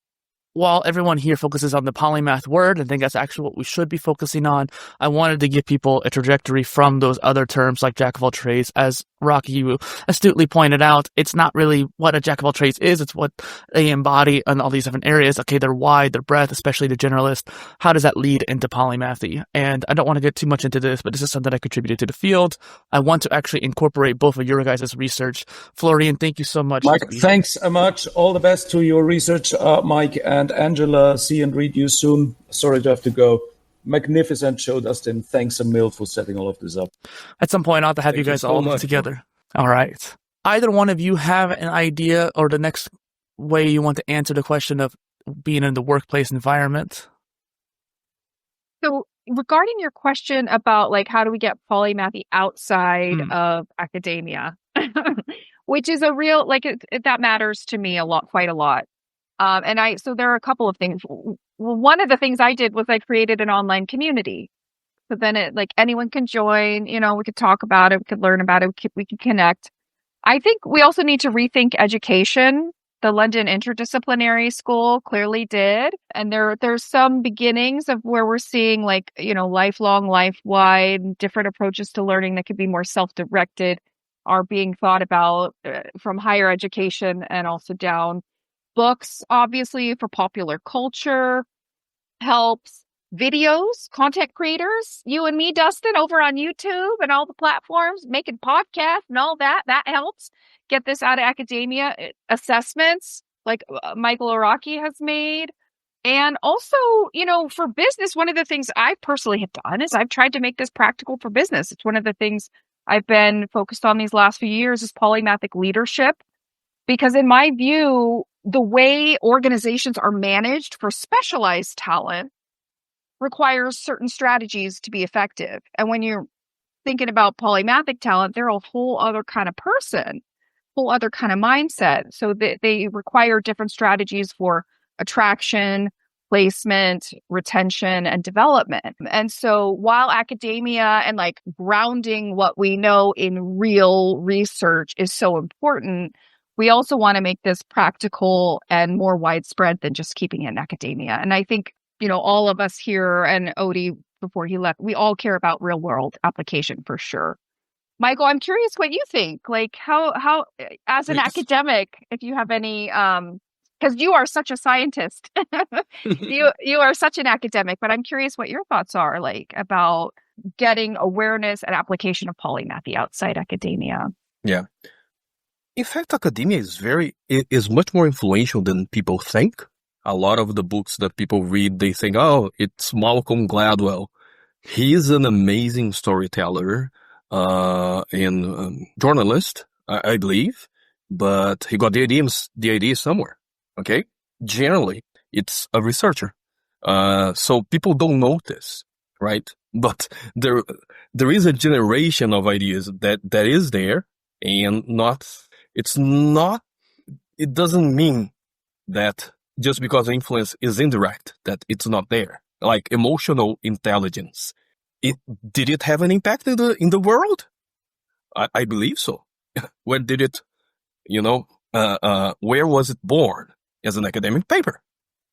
while everyone here focuses on the polymath word, I think that's actually what we should be focusing on. I wanted to give people a trajectory from those other terms like jack of all trades. As Rocky, you astutely pointed out, it's not really what a jack of all trades is, it's what they embody in all these different areas. Okay, they're wide, they're breadth, especially the generalist. How does that lead into polymathy? And I don't want to get too much into this, but this is something I contributed to the field. I want to actually incorporate both of your guys' research. Florian, thank you so much. Mike, thanks so much. All the best to your research, Mike and Angela. See and read you soon. Sorry to have to go. Magnificent show, Dustin. Thanks a mil for setting all of this up. At some point, I'll have to have you guys all together. All right. Either one of you have an idea or the next way you want to answer the question of being in the workplace environment? So regarding your question about like how do we get polymathy outside of academia, which is a real, like that matters to me quite a lot. So there are a couple of things. Well, one of the things I did was I created an online community. So then anyone can join, we could talk about it, we could learn about it, we could connect. I think we also need to rethink education. The London Interdisciplinary School clearly did. And there's some beginnings of where we're seeing like, lifelong, life-wide, different approaches to learning that could be more self-directed are being thought about from higher education and also down. Books, obviously, for popular culture helps. Videos, content creators, you and me, Dustin, over on YouTube and all the platforms, making podcasts and all that helps get this out of academia. Assessments like Michael Araki has made. And also, for business, one of the things I personally have done is I've tried to make this practical for business. It's one of the things I've been focused on these last few years is polymathic leadership. Because in my view, the way organizations are managed for specialized talent requires certain strategies to be effective. And when you're thinking about polymathic talent, they're a whole other kind of person, whole other kind of mindset. So they require different strategies for attraction, placement, retention, and development. And so while academia and like grounding what we know in real research is so important, we also want to make this practical and more widespread than just keeping it in academia. And I think all of us here and Odie before he left, we all care about real world application for sure. Michael, I'm curious what you think. Like how as an academic, if you have any, because you are such a scientist, you are such an academic, but I'm curious what your thoughts are like about getting awareness and application of polymathy outside academia. Yeah. In fact, academia is much more influential than people think. A lot of the books that people read, they think, oh, it's Malcolm Gladwell. He's an amazing storyteller and journalist, I believe, but he got the idea somewhere. Okay, generally, it's a researcher. So people don't notice, right? But there is a generation of ideas that is there, and it doesn't mean that just because influence is indirect, that it's not there. Like emotional intelligence. Did it have an impact in the world? I believe so. Where did it, where was it born? As an academic paper.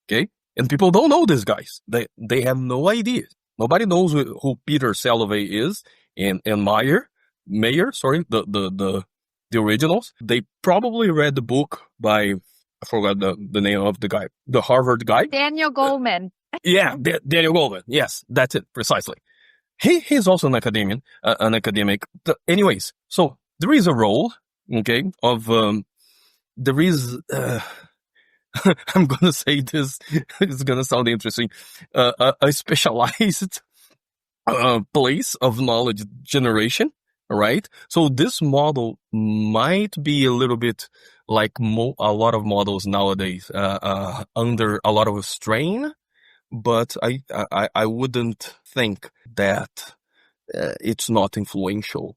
Okay? And people don't know these guys. They have no idea. Nobody knows who Peter Salovey is and Mayer, the originals. They probably read the book by, I forgot the name of the guy, the Harvard guy. Daniel Goleman. Yeah, Daniel Goleman. Yes, that's it, precisely. He's also an academic. Anyways, so there is a role, okay, of, there is, I'm going to say this, it's going to sound interesting, a specialized place of knowledge generation, right? So this model might be a little bit like a lot of models nowadays, under a lot of strain, but I wouldn't think that it's not influential.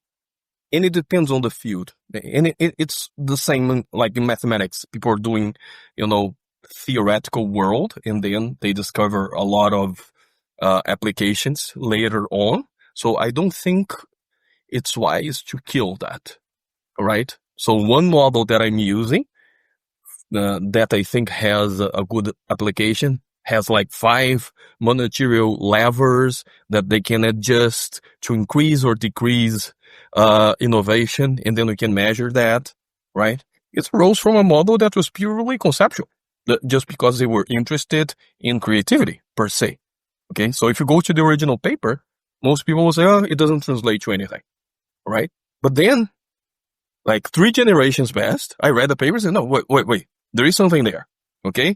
And it depends on the field. And it's the same like in mathematics. People are doing, theoretical world, and then they discover a lot of applications later on. So I don't think it's wise to kill that. All right. So one model that I'm using that I think has a good application has like 5 managerial levers that they can adjust to increase or decrease innovation, and then we can measure that, right? It arose from a model that was purely conceptual, just because they were interested in creativity per se. Okay, so if you go to the original paper, most people will say, oh, it doesn't translate to anything, right? But then, like 3 generations passed, I read the paper and said, no, wait, there is something there, okay?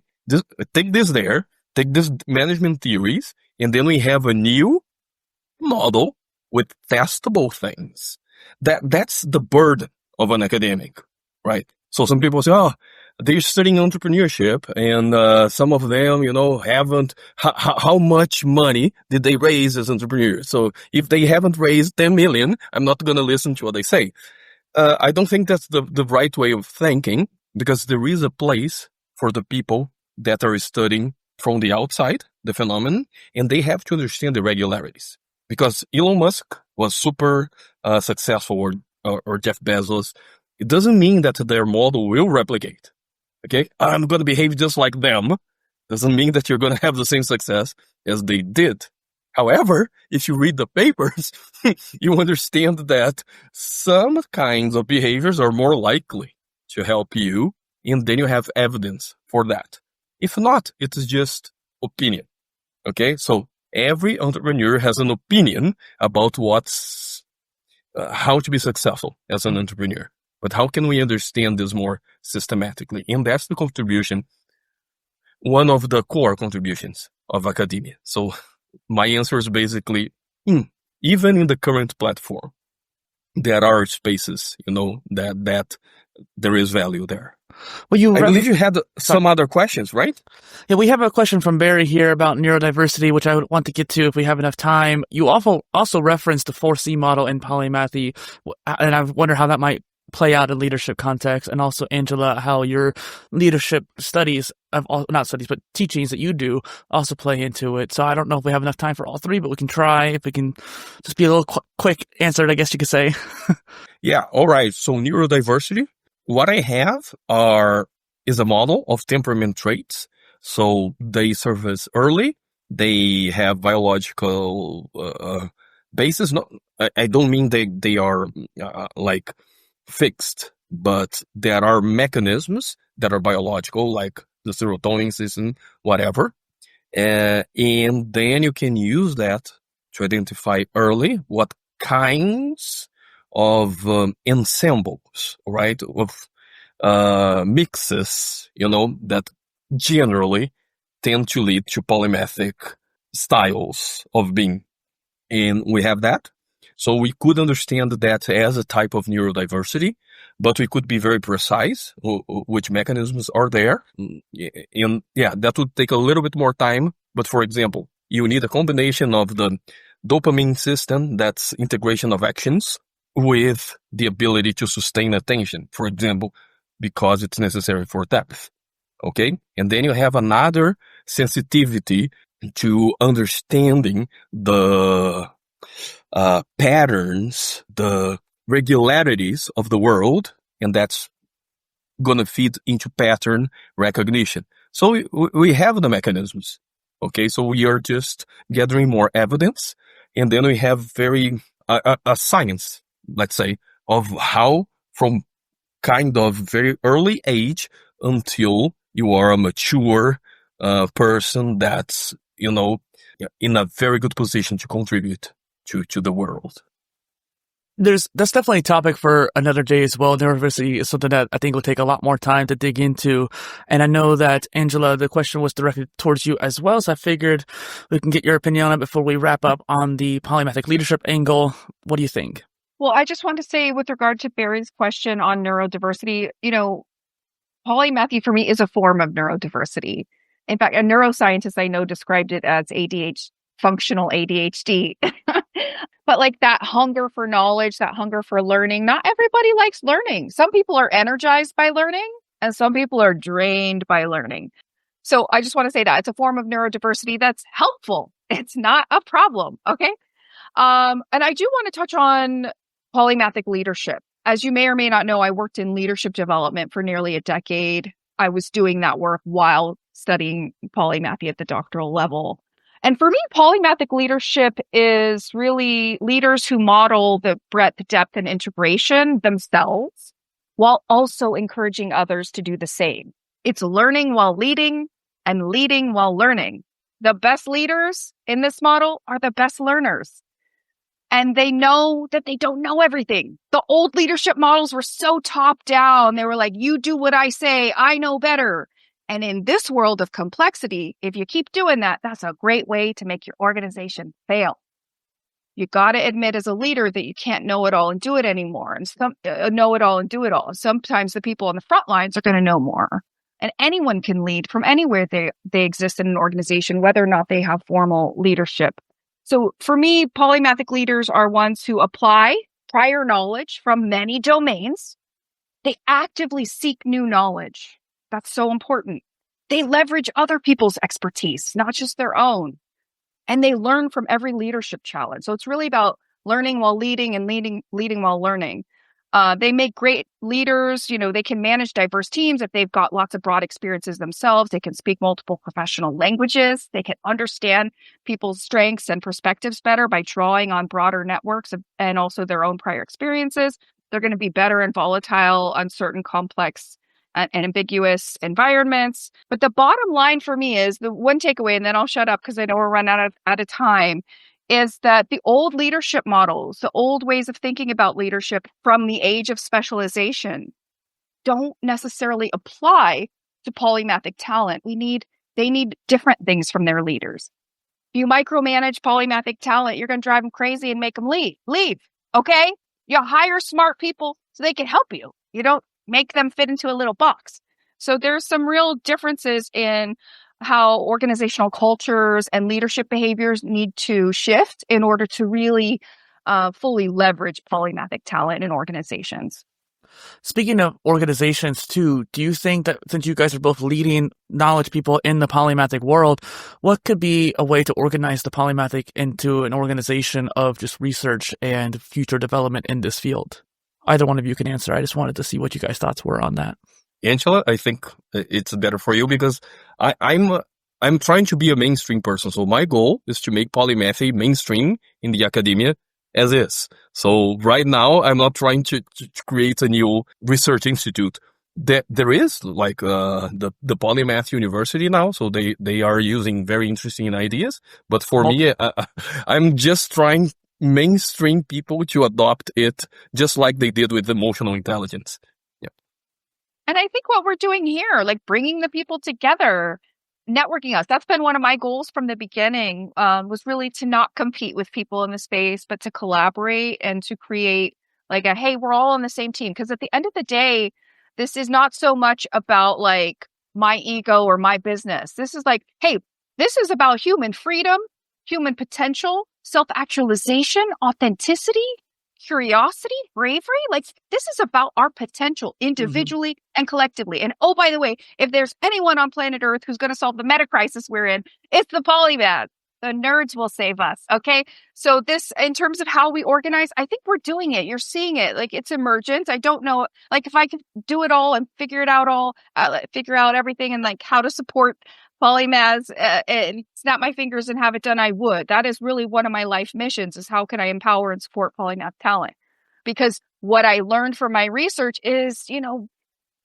Take this management theories, and then we have a new model with testable things. That's the burden of an academic, right? So some people say, oh, they're studying entrepreneurship, and some of them, haven't, how much money did they raise as entrepreneurs? So if they haven't raised 10 million, I'm not going to listen to what they say. I don't think that's the right way of thinking, because there is a place for the people that are studying from the outside, the phenomenon, and they have to understand the regularities. Because Elon Musk was super successful, or Jeff Bezos, It doesn't mean that their model will replicate. Okay? I'm going to behave just like them. Doesn't mean that you're going to have the same success as they did. However, if you read the papers, you understand that some kinds of behaviors are more likely to help you, and then you have evidence for that. If not, it's just opinion. Okay? So every entrepreneur has an opinion about how to be successful as an entrepreneur. But how can we understand this more systematically? And that's the contribution, one of the core contributions of academia. So my answer is basically, even in the current platform, there are spaces, that there is value there. Well, I believe you had some other questions, right? Yeah, we have a question from Barry here about neurodiversity, which I would want to get to if we have enough time. You also referenced the 4C model in Polymathy, and I wonder how that might play out in leadership context, and also, Angela, how your leadership studies, not studies, but teachings that you do also play into it. So I don't know if we have enough time for all three, but we can try. If we can just be a little quick answered, I guess you could say. Yeah, all right. So neurodiversity, what I have is a model of temperament traits. So they surface early. They have biological basis. I don't mean they are like fixed, but there are mechanisms that are biological, like the serotonin system, whatever. And then you can use that to identify early what kinds of ensembles, right, of mixes, that generally tend to lead to polymathic styles of being. And we have that. So we could understand that as a type of neurodiversity, but we could be very precise which mechanisms are there. And yeah, that would take a little bit more time. But for example, you need a combination of the dopamine system, that's integration of actions, with the ability to sustain attention, for example, because it's necessary for depth. Okay? And then you have another sensitivity to understanding the patterns, the regularities of the world, and that's going to feed into pattern recognition. So we have the mechanisms. Okay, so we are just gathering more evidence, and then we have a science, let's say, of how from kind of very early age until you are a mature person that's, in a very good position to contribute to the world. That's definitely a topic for another day as well. Neurodiversity is something that I think will take a lot more time to dig into. And I know that, Angela, the question was directed towards you as well. So I figured we can get your opinion on it before we wrap up on the polymathic leadership angle. What do you think? Well, I just want to say with regard to Barry's question on neurodiversity, polymathy for me is a form of neurodiversity. In fact, a neuroscientist I know described it as functional ADHD. But like that hunger for knowledge, that hunger for learning, not everybody likes learning. Some people are energized by learning and some people are drained by learning. So I just want to say that it's a form of neurodiversity that's helpful. It's not a problem. Okay. And I do want to touch on polymathic leadership. As you may or may not know, I worked in leadership development for nearly a decade. I was doing that work while studying polymathy at the doctoral level. And for me, polymathic leadership is really leaders who model the breadth, depth, and integration themselves while also encouraging others to do the same. It's learning while leading and leading while learning. The best leaders in this model are the best learners. And they know that they don't know everything. The old leadership models were so top down. They were like, you do what I say, I know better. And in this world of complexity, if you keep doing that, that's a great way to make your organization fail. You got to admit as a leader that you can't know it all and do it anymore, and know it all and do it all. Sometimes the people on the front lines are going to know more. And anyone can lead from anywhere they exist in an organization, whether or not they have formal leadership. So for me, polymathic leaders are ones who apply prior knowledge from many domains. They actively seek new knowledge. That's so important. They leverage other people's expertise, not just their own. And they learn from every leadership challenge. So it's really about learning while leading and leading while learning. They make great leaders. They can manage diverse teams if they've got lots of broad experiences themselves. They can speak multiple professional languages. They can understand people's strengths and perspectives better by drawing on broader networks and also their own prior experiences. They're going to be better in volatile, uncertain, complex, and ambiguous environments. But the bottom line for me is the one takeaway, and then I'll shut up because I know we're running out of time, is that the old leadership models, the old ways of thinking about leadership from the age of specialization don't necessarily apply to polymathic talent. They need different things from their leaders. If you micromanage polymathic talent, you're going to drive them crazy and make them leave. Okay? You hire smart people so they can help you. You don't make them fit into a little box. So there's some real differences in how organizational cultures and leadership behaviors need to shift in order to really fully leverage polymathic talent in organizations. Speaking of organizations too, do you think that since you guys are both leading knowledge people in the polymathic world, what could be a way to organize the polymathic into an organization of just research and future development in this field? Either one of you can answer. I just wanted to see what you guys' thoughts were on that. Angela, I think it's better for you because I'm trying to be a mainstream person. So my goal is to make polymathy mainstream in the academia as is. So right now, I'm not trying to create a new research institute. There is like the Polymath University now, so they are using very interesting ideas. But for me, I'm just trying mainstream people to adopt it, just like they did with emotional intelligence. And I think what we're doing here, like bringing the people together, networking us, that's been one of my goals from the beginning, was really to not compete with people in the space, but to collaborate and to create like hey, we're all on the same team. Because at the end of the day, this is not so much about like my ego or my business. This is like, hey, this is about human freedom, human potential, self-actualization, authenticity, curiosity, bravery. Like this is about our potential individually and collectively. And oh, by the way, if there's anyone on planet Earth who's going to solve the meta crisis we're in, it's the polymath. The nerds will save us. Okay. So this, in terms of how we organize, I think we're doing it. You're seeing it. Like it's emergent. I don't know, like if I could do it all and figure out everything and like how to support polymaths and snap my fingers and have it done, I would. That is really one of my life missions, is how can I empower and support polymath talent? Because what I learned from my research is,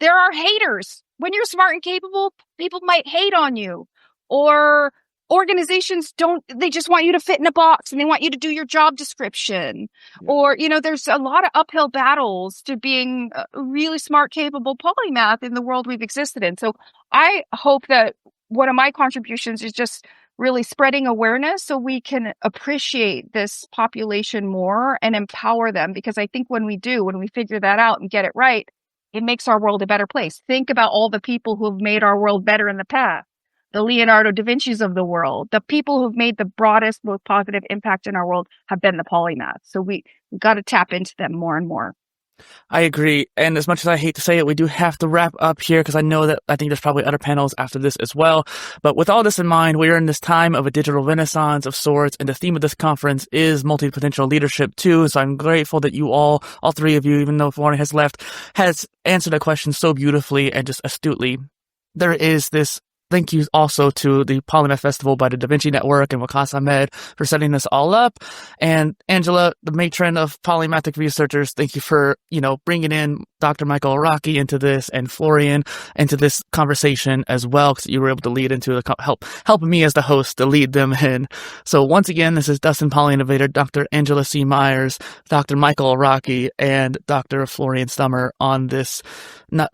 there are haters. When you're smart and capable, people might hate on you. Or organizations they just want you to fit in a box and they want you to do your job description. Yeah. Or, there's a lot of uphill battles to being a really smart, capable polymath in the world we've existed in. So I hope that one of my contributions is just really spreading awareness so we can appreciate this population more and empower them. Because I think when we figure that out and get it right, it makes our world a better place. Think about all the people who have made our world better in the past. The Leonardo da Vinci's of the world, the people who've made the broadest, most positive impact in our world have been the polymaths. So we've got to tap into them more and more. I agree. And as much as I hate to say it, we do have to wrap up here because I think there's probably other panels after this as well. But with all this in mind, we are in this time of a digital renaissance of sorts. And the theme of this conference is multi-potential leadership too. So I'm grateful that you all three of you, even though Florian has left, has answered that question so beautifully and just astutely. There is this thank you also to the Polymath Festival by the Da Vinci Network and Waqas Ahmed for setting this all up. And Angela, the matron of polymathic researchers, thank you for, bringing in Dr. Michael Araki into this and Florian into this conversation as well, because you were able to lead into help me as the host to lead them in. So once again, this is Dustin PolyInnovator, Dr. Angela C. Myers, Dr. Michael Araki, and Dr. Florian Stummer on this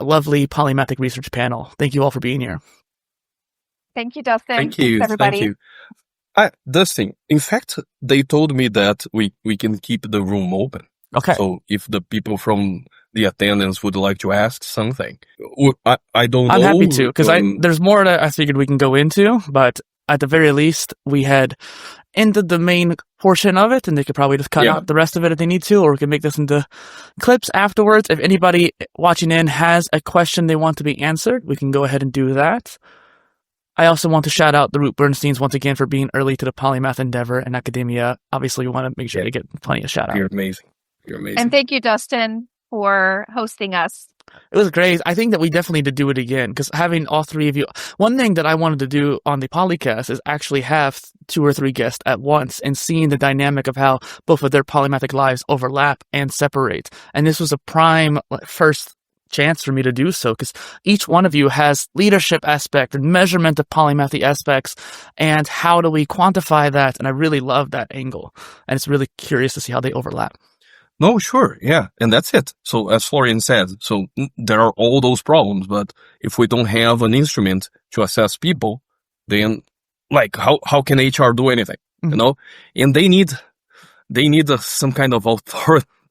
lovely polymathic research panel. Thank you all for being here. Thank you, Dustin. Thank you. Thanks, everybody. Thank you. Dustin, in fact, they told me that we can keep the room open. Okay. So if the people from the attendance would like to ask something, I don't know. I'm happy to, because there's more that I figured we can go into, but at the very least, we had ended the main portion of it, and they could probably just cut out the rest of it if they need to, or we can make this into clips afterwards. If anybody watching in has a question they want to be answered, we can go ahead and do that. I also want to shout out the Root Bernsteins once again for being early to the polymath endeavor in academia. Obviously, we want to make sure to get plenty of shout out. You're amazing. You're amazing. And thank you, Dustin. for hosting us. It was great. I think that we definitely need to do it again because having all three of you, one thing that I wanted to do on the Polycast is actually have 2 or 3 guests at once and seeing the dynamic of how both of their polymathic lives overlap and separate. And this was a prime first chance for me to do so because each one of you has leadership aspect and measurement of polymathy aspects and how do we quantify that, and I really love that angle and it's really curious to see how they overlap. No, sure, yeah, and that's it. So as Florian said, so there are all those problems, but if we don't have an instrument to assess people, then like how can HR do anything? You know, and they need some kind of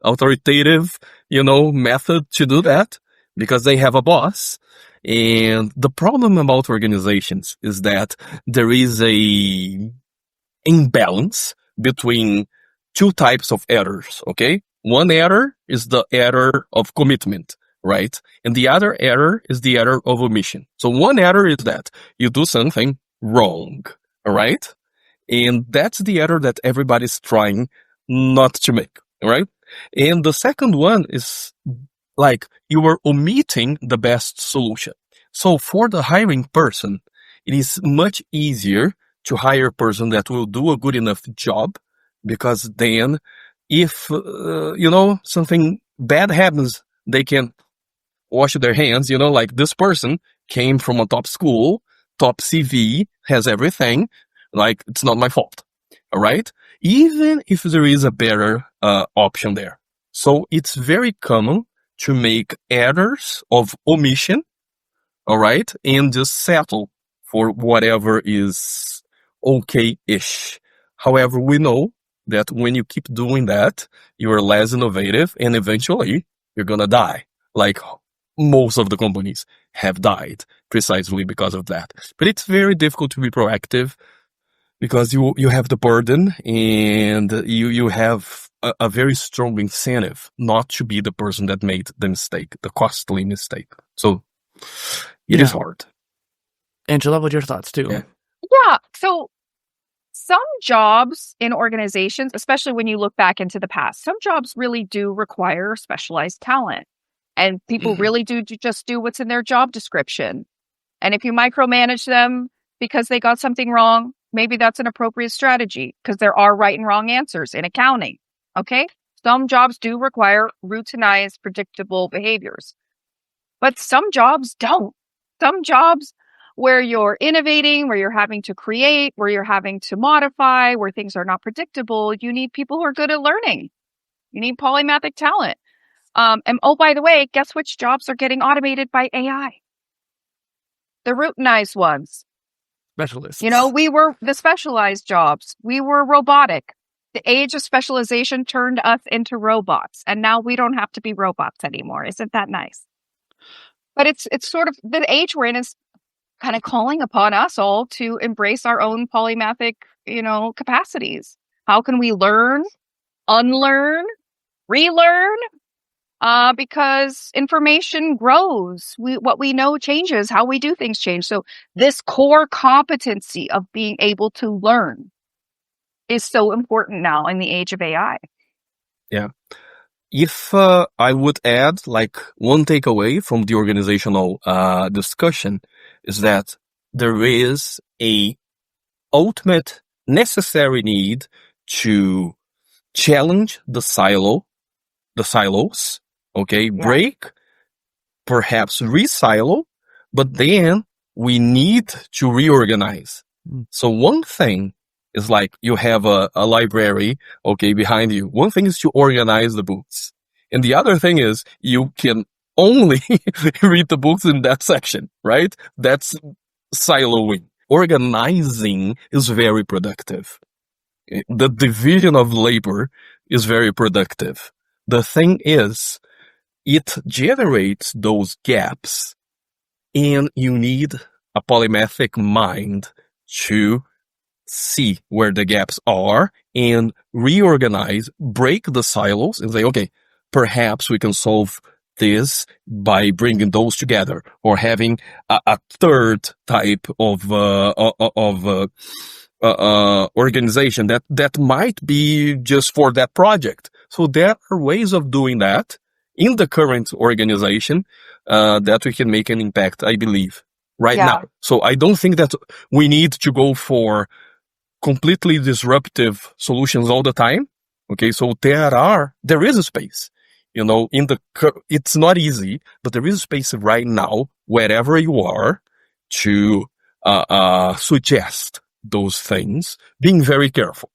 authoritative, method to do that because they have a boss. And the problem about organizations is that there is a imbalance between 2 types of errors, okay? One error is the error of commitment, right? And the other error is the error of omission. So one error is that you do something wrong, all right? And that's the error that everybody's trying not to make, all right? And the second one is like you are omitting the best solution. So for the hiring person, it is much easier to hire a person that will do a good enough job because then if, something bad happens, they can wash their hands, like this person came from a top school, top CV, has everything, like it's not my fault, all right? Even if there is a better option there. So it's very common to make errors of omission, all right, and just settle for whatever is okay-ish. However, we know that when you keep doing that, you are less innovative and eventually you're gonna die. Like most of the companies have died precisely because of that. But it's very difficult to be proactive because you have the burden and you have a very strong incentive not to be the person that made the mistake, the costly mistake. So it is hard. Angela, what are your thoughts too? Yeah. So some jobs in organizations, especially when you look back into the past, some jobs really do require specialized talent. And people really do just do what's in their job description. And if you micromanage them because they got something wrong, maybe that's an appropriate strategy because there are right and wrong answers in accounting. Okay? Some jobs do require routinized, predictable behaviors. But some jobs don't. Some jobs where you're innovating, where you're having to create, where you're having to modify, where things are not predictable, you need people who are good at learning. You need polymathic talent. And oh, by the way, guess which jobs are getting automated by AI? The routinized ones. Specialists. We were the specialized jobs. We were robotic. The age of specialization turned us into robots. And now we don't have to be robots anymore. Isn't that nice? But it's sort of the age we're in is kind of calling upon us all to embrace our own polymathic, capacities. How can we learn, unlearn, relearn? Because information grows. What we know changes. How we do things change. So this core competency of being able to learn is so important now in the age of AI. Yeah. If I would add like one takeaway from the organizational discussion is that there is a ultimate necessary need to challenge the silos, okay, break, perhaps re-silo, but then we need to reorganize. So one thing is like you have a library, okay, behind you. One thing is to organize the books. And the other thing is you can only read the books in that section, right? That's siloing. Organizing is very productive. The division of labor is very productive. The thing is, it generates those gaps and you need a polymathic mind to see where the gaps are and reorganize, break the silos and say, okay, perhaps we can solve this by bringing those together or having a third type of organization that might be just for that project. So there are ways of doing that. in the current organization, that we can make an impact, I believe, right now. So I don't think that we need to go for completely disruptive solutions all the time. Okay. So there is a space, it's not easy, but there is a space right now, wherever you are, to, suggest those things, being very careful.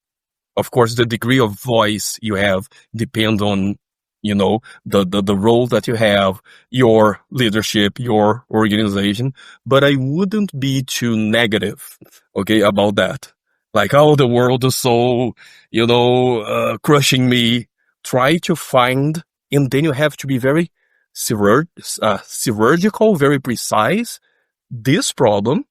Of course, the degree of voice you have depends on, the role that you have, your leadership, your organization. But I wouldn't be too negative, okay, about that. Like, oh, the world is so, crushing me. Try to find, and then you have to be very chirurgical, very precise. This problem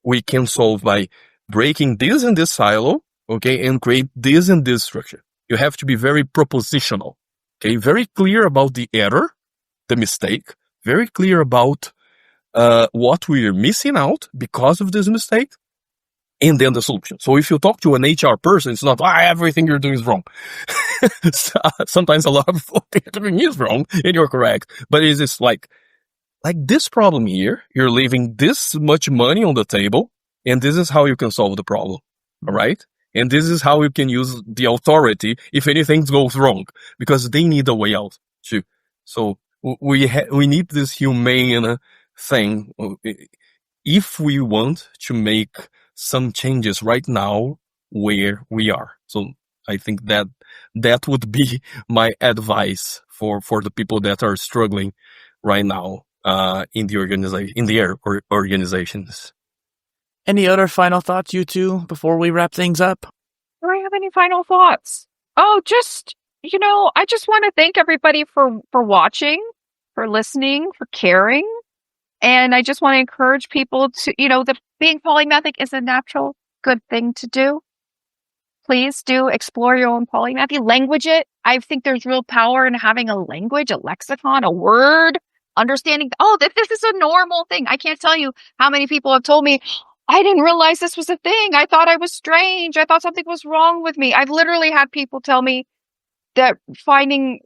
we can solve by breaking this and this silo, okay, and create this and this structure. You have to be very propositional, okay, very clear about the error, the mistake, very clear about what we are missing out because of this mistake, and then the solution. So if you talk to an HR person, it's not, everything you're doing is wrong. Sometimes a lot of what they're doing is wrong, and you're correct. But it's just like this problem here, you're leaving this much money on the table, and this is how you can solve the problem. All right? And this is how you can use the authority if anything goes wrong, because they need a way out too. So we need this humane thing if we want to make some changes right now where we are. So I think that would be my advice for the people that are struggling right now in the organizations. Any other final thoughts, you two, before we wrap things up? Do I have any final thoughts? Oh, just, I just want to thank everybody for watching, for listening, for caring. And I just want to encourage people to, that being polymathic is a natural, good thing to do. Please do explore your own polymathy, language it. I think there's real power in having a language, a lexicon, a word, understanding, that this is a normal thing. I can't tell you how many people have told me, I didn't realize this was a thing. I thought I was strange. I thought something was wrong with me. I've literally had people tell me that finding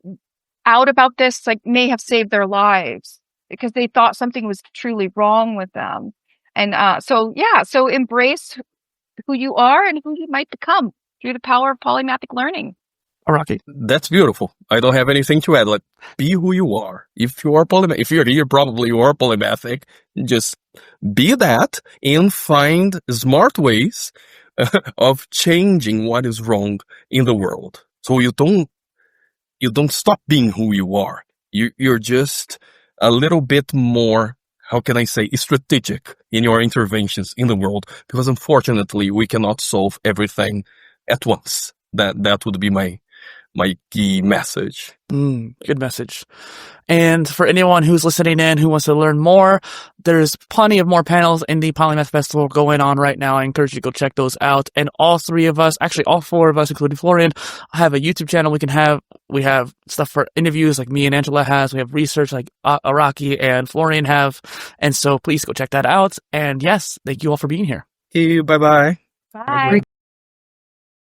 out about this may have saved their lives because they thought something was truly wrong with them. And so embrace who you are and who you might become through the power of polymathic learning. Araki. That's beautiful. I don't have anything to add. Be who you are. If you are polymathic, if you're here, probably you are polymathic. Just be that and find smart ways of changing what is wrong in the world. So you don't stop being who you are. You're just a little bit more, how can I say, strategic in your interventions in the world, because unfortunately we cannot solve everything at once. That would be my key message. Good message. And for anyone who's listening in who wants to learn more, there's plenty of more panels in the Polymath Festival going on right now. I encourage you to go check those out. And all four of us, including Florian, have a YouTube channel. We have stuff for interviews like me and Angela has. We have research like Araki and Florian have. And so please go check that out. And yes, thank you all for being here. Bye-bye. Bye.